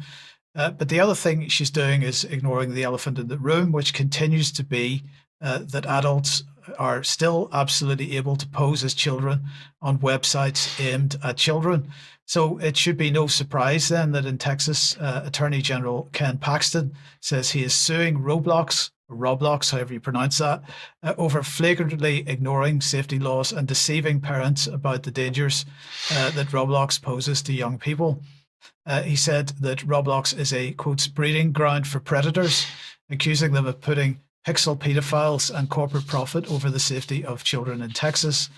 But the other thing she's doing is ignoring the elephant in the room, which continues to be that adults are still absolutely able to pose as children on websites aimed at children. So it should be no surprise then that in Texas, Attorney General Ken Paxton says he is suing Roblox, however you pronounce that, over flagrantly ignoring safety laws and deceiving parents about the dangers that Roblox poses to young people. He said that Roblox is a, quotes, breeding ground for predators, accusing them of putting pixel pedophiles and corporate profit over the safety of children in Texas.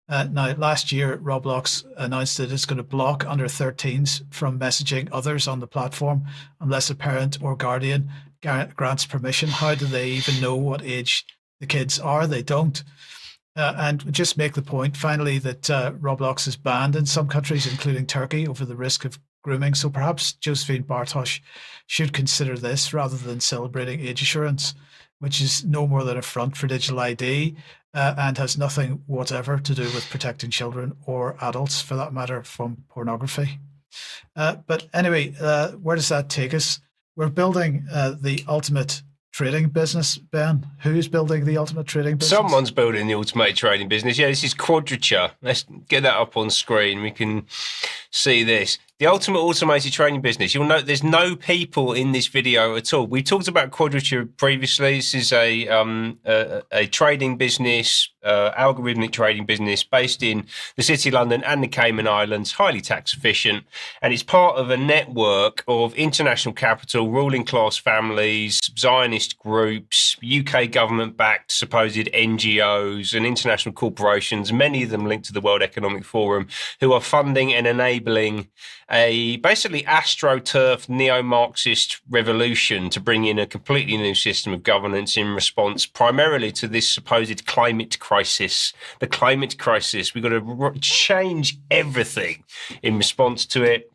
Now, last year, Roblox announced that it's going to block under 13s from messaging others on the platform unless a parent or guardian grants permission. How do they even know what age the kids are? They don't. And just make the point, finally, that Roblox is banned in some countries, including Turkey, over the risk of grooming. So perhaps Josephine Bartosz should consider this rather than celebrating age assurance, which is no more than a front for digital ID and has nothing whatever to do with protecting children or adults, for that matter, from pornography. But anyway, where does that take us? We're building the ultimate trading business, Ben. Who's building the ultimate trading business? Someone's building the automated trading business. Yeah, this is Quadrature. Let's get that up on screen. We can see this. The ultimate automated trading business. You'll note there's no people in this video at all. We talked about Quadrature previously. This is a trading business, algorithmic trading business based in the City of London and the Cayman Islands, highly tax efficient. And it's part of a network of international capital, ruling class families, Zionist groups, UK government-backed supposed NGOs and international corporations, many of them linked to the World Economic Forum, who are funding and enabling a basically astroturf neo-Marxist revolution to bring in a completely new system of governance in response primarily to this supposed climate crisis. The climate crisis, we've got to change everything in response to it.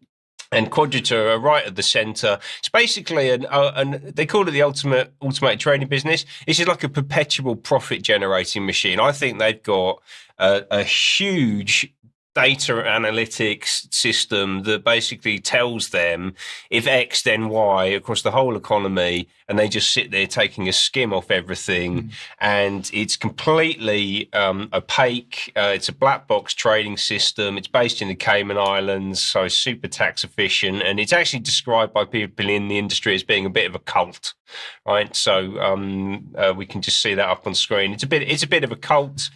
And Quadrature are right at the centre. It's basically they call it the ultimate automated trading business. This is like a perpetual profit generating machine. I think they've got a huge data analytics system that basically tells them if X, then Y across the whole economy, and they just sit there taking a skim off everything. And it's completely opaque. It's a black box trading system. It's based in the Cayman Islands, so it's super tax efficient. And it's actually described by people in the industry as being a bit of a cult, right? So we can just see that up on screen. It's a bit of a cult.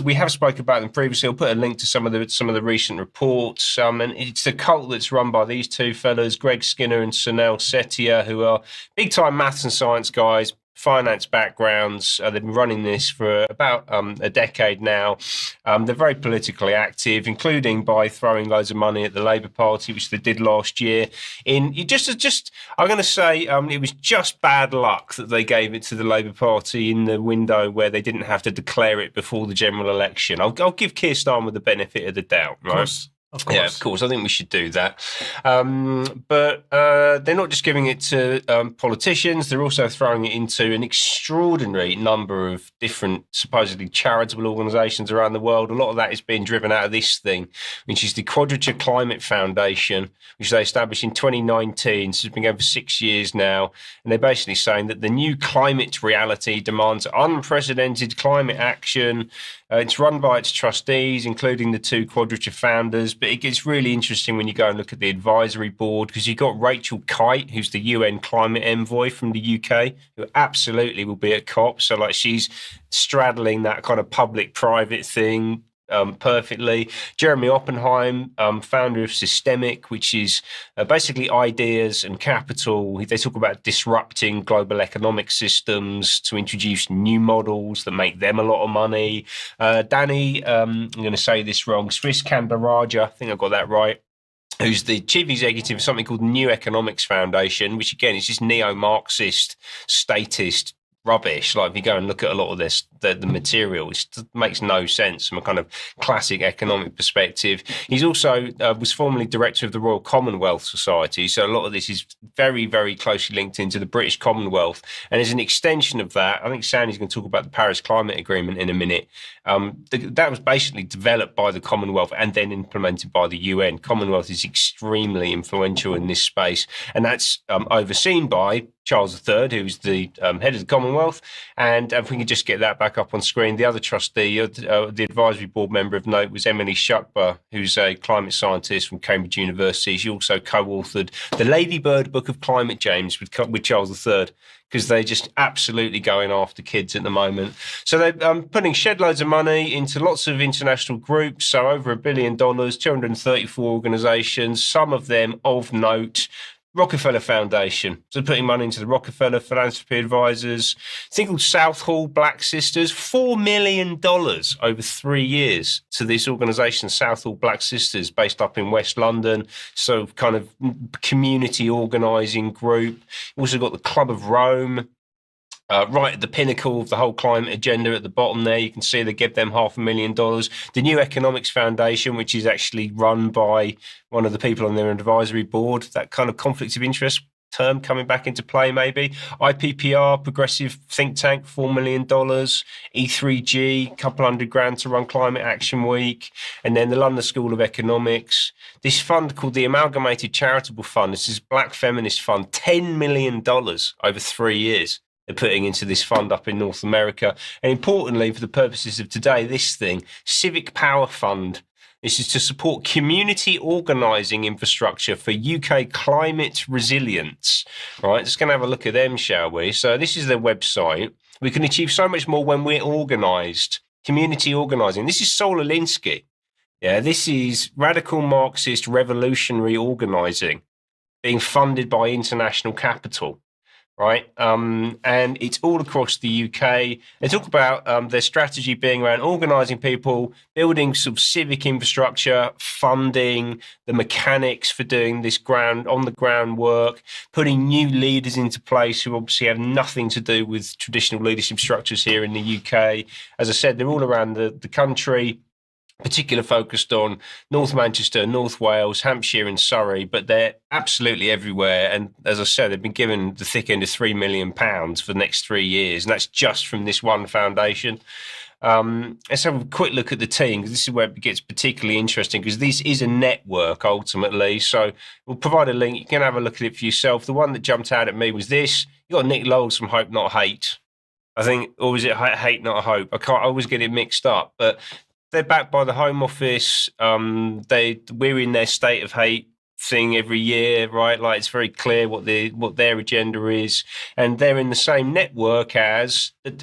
We have spoken about them previously. I'll put a link to some of the recent reports. And it's the cult that's run by these two fellas, Greg Skinner and Sunil Setia, who are big-time maths and science guys, finance backgrounds. They've been running this for about a decade now. They're very politically active, including by throwing loads of money at the Labour Party, which they did last year. I'm going to say it was just bad luck that they gave it to the Labour Party in the window where they didn't have to declare it before the general election. I'll give Keir Starmer the benefit of the doubt, right? Of course. Yeah, of course. I think we should do that. But they're not just giving it to politicians. They're also throwing it into an extraordinary number of different supposedly charitable organisations around the world. A lot of that is being driven out of this thing, which is the Quadrature Climate Foundation, which they established in 2019. So it's been going for 6 years now. And they're basically saying that the new climate reality demands unprecedented climate action. It's run by its trustees, including the 2 Quadrature founders. But it gets really interesting when you go and look at the advisory board, because you've got Rachel Kite, who's the UN climate envoy from the UK, who absolutely will be at COP. So like she's straddling that kind of public-private thing perfectly. Jeremy Oppenheim, founder of Systemic, which is basically ideas and capital. They talk about disrupting global economic systems to introduce new models that make them a lot of money. Danny, I'm going to say this wrong, Swiss Kandaraja, I think I got that right, who's the chief executive of something called the New Economics Foundation, which again is just neo-Marxist, statist rubbish. Like if you go and look at a lot of this, the material, it makes no sense from a kind of classic economic perspective. He's also was formerly director of the Royal Commonwealth Society. So a lot of this is very, very closely linked into the British Commonwealth. And as an extension of that, I think Sandy's going to talk about the Paris Climate Agreement in a minute. That was basically developed by the Commonwealth and then implemented by the UN. Commonwealth is extremely influential in this space. And that's overseen by Charles III, who's the head of the Commonwealth. And if we can just get that back up on screen, the other trustee, the advisory board member of note was Emily Shukba, who's a climate scientist from Cambridge University. She also co-authored the Ladybird Book of Climate Change with Charles III, because they're just absolutely going after kids at the moment. So they're putting shed loads of money into lots of international groups, so over $1 billion, 234 organisations, some of them of note. Rockefeller Foundation, so putting money into the Rockefeller Philanthropy Advisors. A thing called Southall Black Sisters, $4 million over 3 years to this organisation, Southall Black Sisters, based up in West London. So kind of community organising group. You've also got the Club of Rome, right at the pinnacle of the whole climate agenda at the bottom there. You can see they give them $500,000. The New Economics Foundation, which is actually run by one of the people on their advisory board, that kind of conflict of interest term coming back into play maybe. IPPR, progressive think tank, $4 million. E3G, couple $100,000 to run Climate Action Week. And then the London School of Economics. This fund called the Amalgamated Charitable Fund, this is Black Feminist Fund, $10 million over 3 years. They're putting into this fund up in North America. And importantly, for the purposes of today, this thing, Civic Power Fund. This is to support community organising infrastructure for UK climate resilience. Right, just going to have a look at them, shall we? So this is their website. We can achieve so much more when we're organised. Community organising. This is Saul Alinsky. Yeah, this is radical Marxist revolutionary organising being funded by international capital. Right, and it's all across the UK. They talk about their strategy being around organising people, building sort of civic infrastructure, funding the mechanics for doing this on the ground work, putting new leaders into place who obviously have nothing to do with traditional leadership structures here in the UK. As I said, they're all around the country. Particular focused on North Manchester, North Wales, Hampshire and Surrey, but they're absolutely everywhere. And as I said, they've been given the thick end of £3 million for the next 3 years. And that's just from this one foundation. Let's have a quick look at the team, because this is where it gets particularly interesting, because this is a network ultimately. So we'll provide a link. You can have a look at it for yourself. The one that jumped out at me was this. You got Nick Lowles from Hope Not Hate, I think, or was it Hate Not Hope? I always get it mixed up, but they're backed by the Home Office. We're in their State of Hate thing every year, right? Like it's very clear what their agenda is, and they're in the same network as. Let's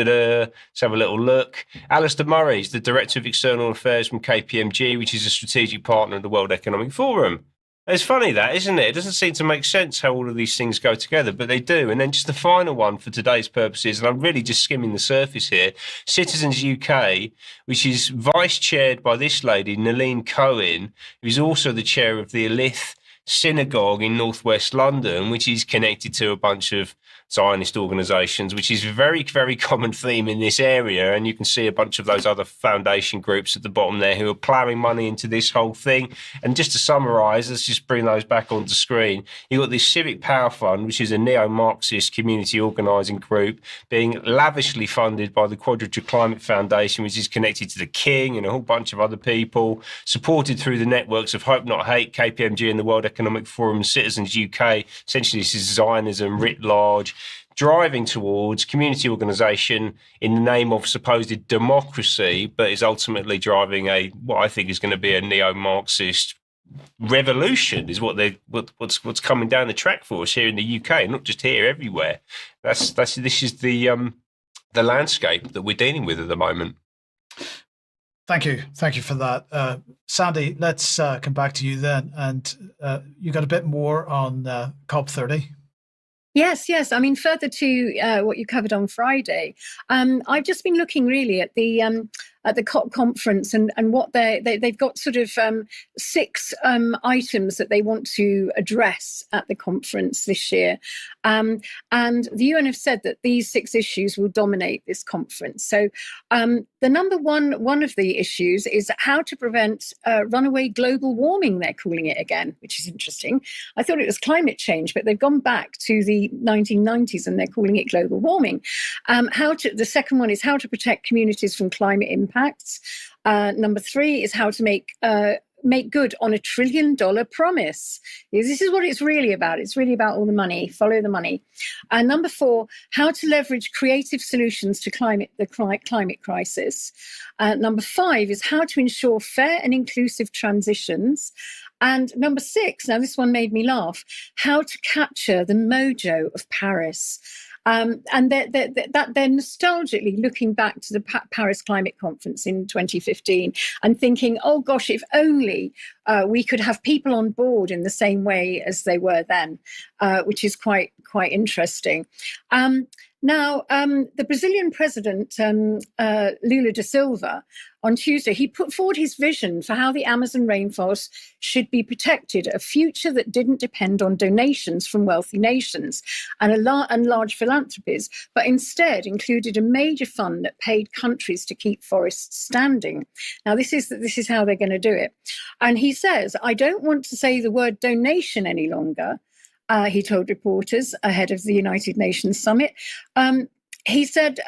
have a little look. Alistair Murray's the Director of External Affairs from KPMG, which is a strategic partner of the World Economic Forum. It's funny that, isn't it? It doesn't seem to make sense how all of these things go together, but they do. And then just the final one for today's purposes, and I'm really just skimming the surface here, Citizens UK, which is vice-chaired by this lady, Nalene Cohen, who's also the chair of the Elith Synagogue in northwest London, which is connected to a bunch of Zionist organisations, which is a very, very common theme in this area. And you can see a bunch of those other foundation groups at the bottom there who are ploughing money into this whole thing. And just to summarise, let's just bring those back onto screen. You've got this Civic Power Fund, which is a neo-Marxist community organising group being lavishly funded by the Quadrature Climate Foundation, which is connected to the King and a whole bunch of other people, supported through the networks of Hope Not Hate, KPMG and the World Economic Forum and Citizens UK. Essentially, this is Zionism writ large, driving towards community organisation in the name of supposed democracy, but is ultimately driving what I think is going to be a neo-Marxist revolution, is what's coming down the track for us here in the UK, not just here, everywhere. This is the landscape that we're dealing with at the moment. Thank you for that, Sandi. Let's come back to you then, and you got a bit more on COP30. Yes. I mean, further to what you covered on Friday, I've just been looking really at the COP conference and what they've got sort of 6 items that they want to address at the conference this year. And the UN have said that these 6 issues will dominate this conference. So the number one of the issues is how to prevent runaway global warming, they're calling it again, which is interesting. I thought it was climate change, but they've gone back to the 1990s and they're calling it global warming. The second one is how to protect communities from climate impacts. Number 3 is how to make good on $1 trillion promise. This is what it's really about. It's really about all the money, follow the money. And number 4, how to leverage creative solutions to the climate crisis. Number 5 is how to ensure fair and inclusive transitions. And number 6, now this one made me laugh, how to capture the mojo of Paris. And they're nostalgically looking back to the Paris Climate Conference in 2015 and thinking, oh gosh, if only we could have people on board in the same way as they were then, which is quite interesting. Now, the Brazilian president, Lula da Silva, on Tuesday, he put forward his vision for how the Amazon rainforest should be protected, a future that didn't depend on donations from wealthy nations and large philanthropies, but instead included a major fund that paid countries to keep forests standing. Now, this is how they're going to do it. And he says, I don't want to say the word donation any longer, he told reporters ahead of the United Nations summit. He said,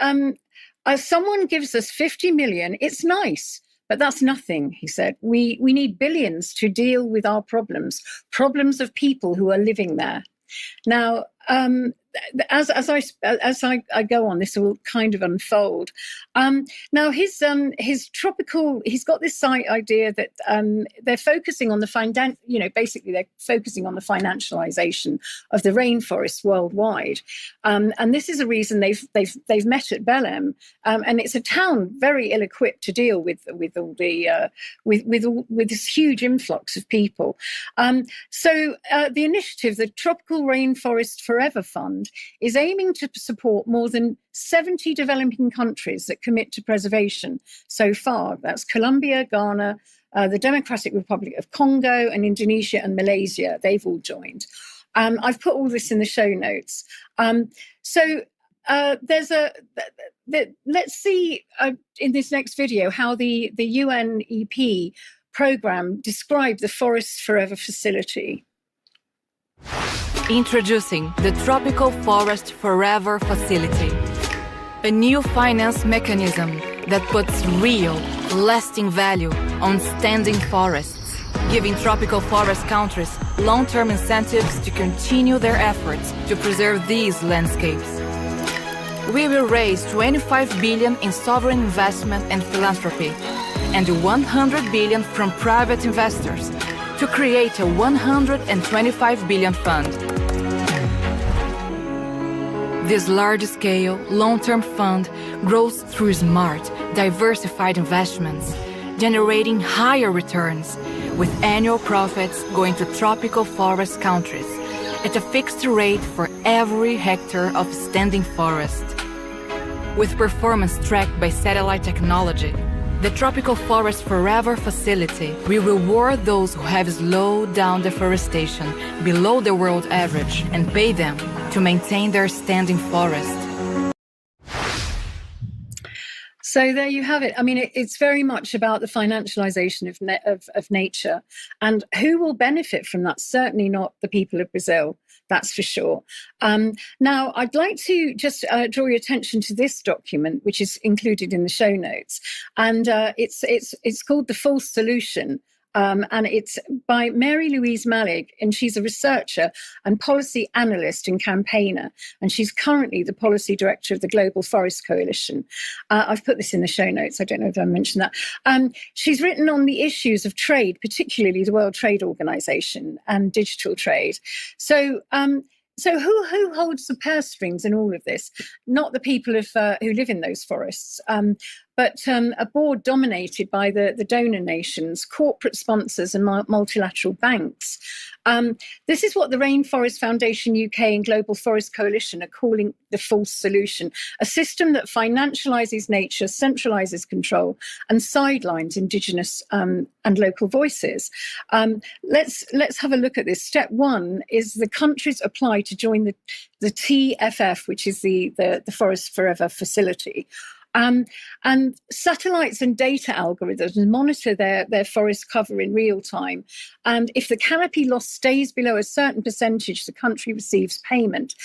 if someone gives us 50 million, it's nice, but that's nothing, he said. We need billions to deal with our problems of people who are living there. Now, as I go on, this will kind of unfold. Now, his tropical, he's got this idea that they're focusing on basically they're focusing on the financial-isation of the rainforests worldwide, and this is a reason they've met at Belém, and it's a town very ill-equipped to deal with this huge influx of people. So the initiative, the Tropical Rainforest Forever Fund, is aiming to support more than 70 developing countries that commit to preservation so far. That's Colombia, Ghana, the Democratic Republic of Congo, and Indonesia and Malaysia. They've all joined. I've put all this in the show notes. Let's see in this next video how the UNEP program described the Forests Forever facility. Introducing the Tropical Forest Forever Facility, a new finance mechanism that puts real, lasting value on standing forests, giving tropical forest countries long-term incentives to continue their efforts to preserve these landscapes. We will raise 25 billion in sovereign investment and philanthropy, and 100 billion from private investors to create a 125 billion fund. This large-scale, long-term fund grows through smart, diversified investments, generating higher returns, with annual profits going to tropical forest countries at a fixed rate for every hectare of standing forest. With performance tracked by satellite technology, The Tropical Forest Forever facility will reward those who have slowed down deforestation below the world average and pay them to maintain their standing forest. So there you have it. I mean, it's very much about the financialization of nature, and who will benefit from that? Certainly not the people of Brazil. That's for sure. Now, I'd like to just draw your attention to this document, which is included in the show notes, and it's called The False Solution. And it's by Mary Louise Malig, and she's a researcher and policy analyst and campaigner, and she's currently the policy director of the Global Forest Coalition. I've put this in the show notes. I don't know if I mentioned that. She's written on the issues of trade, particularly the World Trade Organization and digital trade. So who holds the purse strings in all of this? Not the people who live in those forests, but a board dominated by the donor nations, corporate sponsors and multilateral banks. This is what the Rainforest Foundation UK and Global Forest Coalition are calling the false solution, a system that financialises nature, centralises control and sidelines Indigenous and local voices. Let's have a look at this. Step one is the countries apply to join the TFF, which is the Forest Forever facility. And satellites and data algorithms monitor their forest cover in real time. And if the canopy loss stays below a certain percentage, the country receives payment.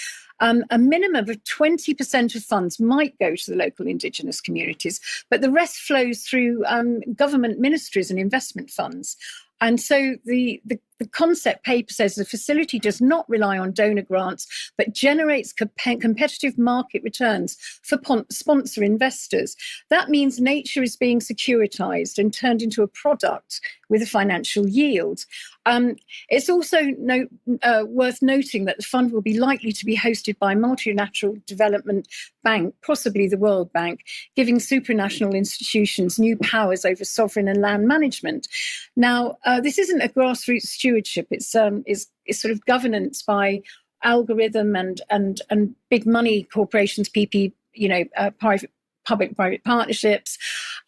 A minimum of 20% of funds might go to the local Indigenous communities, but the rest flows through government ministries and investment funds. And so the concept paper says the facility does not rely on donor grants, but generates competitive market returns for sponsor investors. That means nature is being securitized and turned into a product with a financial yield. It's also worth noting that the fund will be likely to be hosted by a multilateral development bank, possibly the World Bank, giving supranational institutions new powers over sovereign and land management. Now, this isn't a grassroots stewardship. It's sort of governance by algorithm and big money corporations, public-private partnerships.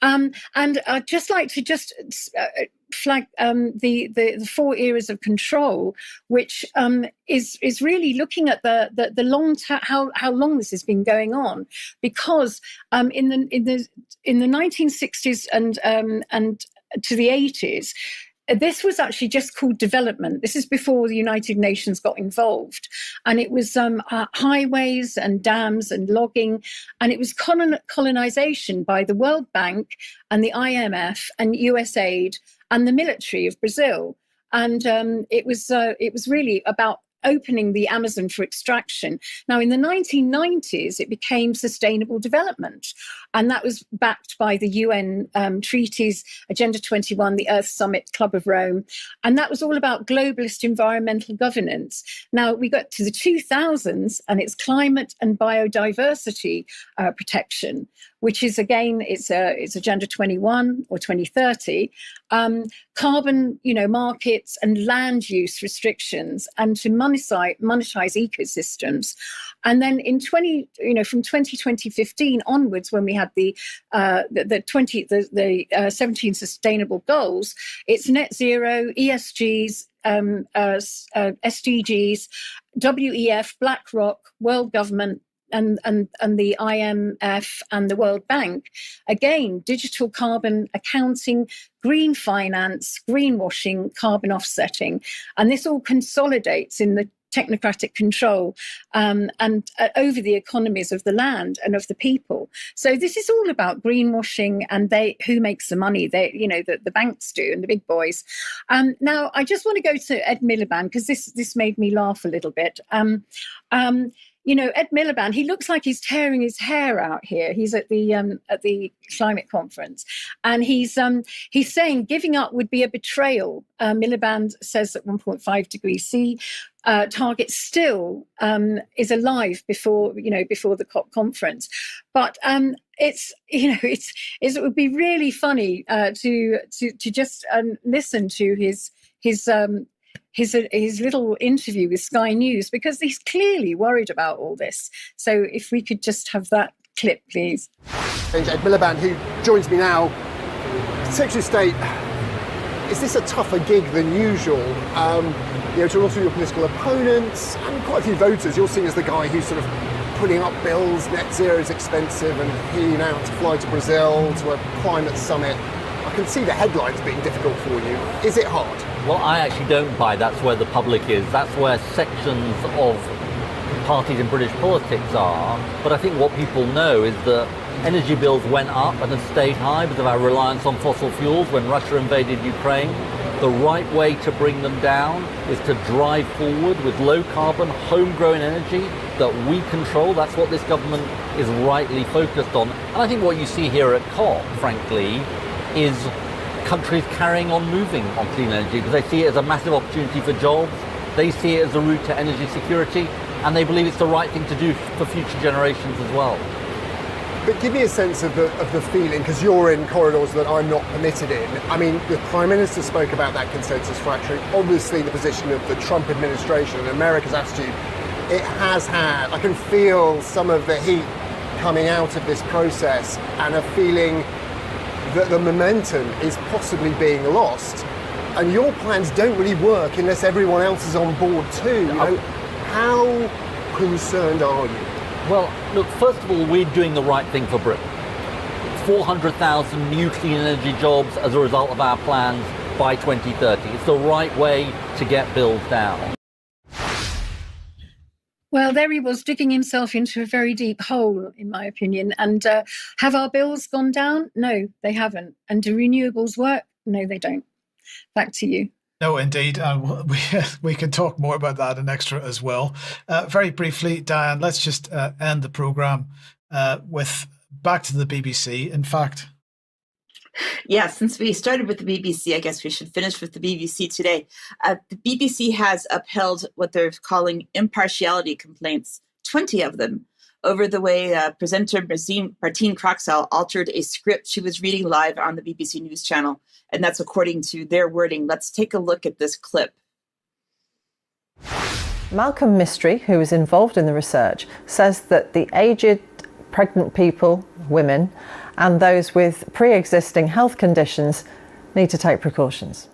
And I'd just like to flag the 4 areas of control, which is really looking at the long how long this has been going on, because in the 1960s and to the 80s. This was actually just called development. This is before the United Nations got involved. And it was highways and dams and logging. And it was colonization by the World Bank and the IMF and USAID and the military of Brazil. And it was really about opening the Amazon for extraction. Now, in the 1990s, it became sustainable development. And that was backed by the UN treaties, Agenda 21, the Earth Summit, Club of Rome. And that was all about globalist environmental governance. Now, we got to the 2000s, and it's climate and biodiversity protection, which is, again, it's Agenda 21 or 2030, carbon, markets and land use restrictions, and to monetize ecosystems. And then from 2015 onwards, when we had the 17 sustainable goals, it's net zero, ESGs, SDGs, WEF, BlackRock, World Government, and the IMF and the World Bank. Again, digital carbon accounting, green finance, greenwashing, carbon offsetting. And this all consolidates in the technocratic control and over the economies of the land and of the people. So this is all about greenwashing, and who makes the money? The banks do, and the big boys. Now, I just want to go to Ed Miliband, because this made me laugh a little bit. Ed Miliband, he looks like he's tearing his hair out here. He's at the climate conference, and he's saying giving up would be a betrayal. Miliband says that 1.5 degrees C target still is alive before the COP conference, but it would be really funny to just listen to his little interview with Sky News, because he's clearly worried about all this. So if we could just have that clip, please. Ed Miliband, who joins me now Secretary of State, is this a tougher gig than usual? To lots of your political opponents and quite a few voters, you're seen as the guy who's sort of putting up bills, net zero is expensive, and he now to fly to Brazil to a climate summit. I can see the headlines being difficult for you. Is it hard? Well, I actually don't buy that's where the public is. That's where sections of parties in British politics are. But I think what people know is that energy bills went up and have stayed high because of our reliance on fossil fuels when Russia invaded Ukraine. The right way to bring them down is to drive forward with low carbon, homegrown energy that we control. That's what this government is rightly focused on. And I think what you see here at COP, frankly, is countries carrying on moving on clean energy because they see it as a massive opportunity for jobs. They see it as a route to energy security, and they believe it's the right thing to do for future generations as well. But give me a sense of the feeling, because you're in corridors that I'm not permitted in. I mean, the Prime Minister spoke about that consensus fracturing. Obviously, the position of the Trump administration and America's attitude, it has had, I can feel some of the heat coming out of this process and a feeling that the momentum is possibly being lost. And your plans don't really work unless everyone else is on board too. How concerned are you? Well, look, first of all, we're doing the right thing for Britain. 400,000 new clean energy jobs as a result of our plans by 2030. It's the right way to get bills down. Well, there he was digging himself into a very deep hole, in my opinion. And have our bills gone down? No, they haven't. And do renewables work? No, they don't. Back to you. No, indeed. We can talk more about that in extra as well. Very briefly, Diane, let's just end the programme with back to the BBC, in fact. Yeah, since we started with the BBC, I guess we should finish with the BBC today. The BBC has upheld what they're calling impartiality complaints, 20 of them, over the way presenter Martine Croxall altered a script she was reading live on the BBC News channel. And that's according to their wording. Let's take a look at this clip. Malcolm Mystery, who was involved in the research, says that the aged, pregnant people, women, and those with pre-existing health conditions need to take precautions.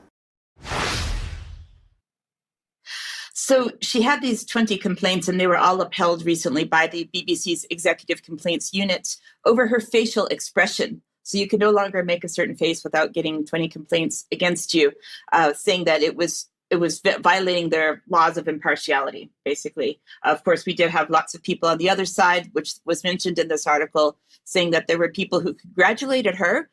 So she had these 20 complaints, and they were all upheld recently by the BBC's Executive Complaints Unit over her facial expression. So you could no longer make a certain face without getting 20 complaints against you, saying that it was violating their laws of impartiality, basically. Of course, we did have lots of people on the other side, which was mentioned in this article, saying that there were people who congratulated her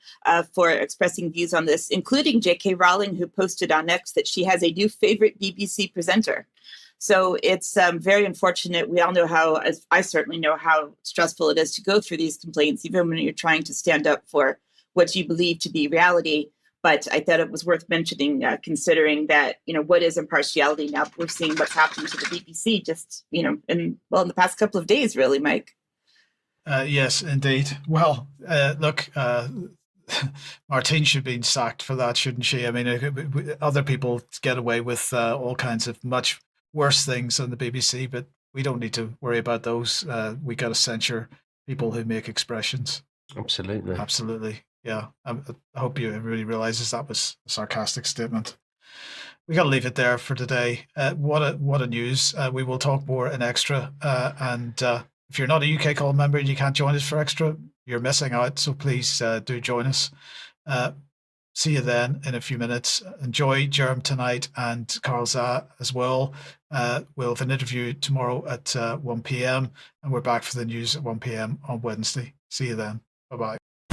for expressing views on this, including J.K. Rowling, who posted on X that she has a new favorite BBC presenter. So it's very unfortunate. We all know how, as I certainly know, how stressful it is to go through these complaints, even when you're trying to stand up for what you believe to be reality. But I thought it was worth mentioning, considering that, what is impartiality now? We're seeing what's happened to the BBC just, in the past couple of days, really, Mike. Yes, indeed. Well, look, Martine should be sacked for that, shouldn't she? I mean, other people get away with all kinds of much worse things on the BBC, but we don't need to worry about those. We got to censure people who make expressions. Absolutely. Yeah. I hope everybody realizes that was a sarcastic statement. We got to leave it there for today. What a news. We will talk more in extra. And if you're not a UK Call member and you can't join us for extra, you're missing out. So please do join us. See you then in a few minutes. Enjoy Jerem tonight and Carl Za as well. We'll have an interview tomorrow at 1 p.m. and we're back for the news at 1 p.m. on Wednesday. See you then. Bye-bye.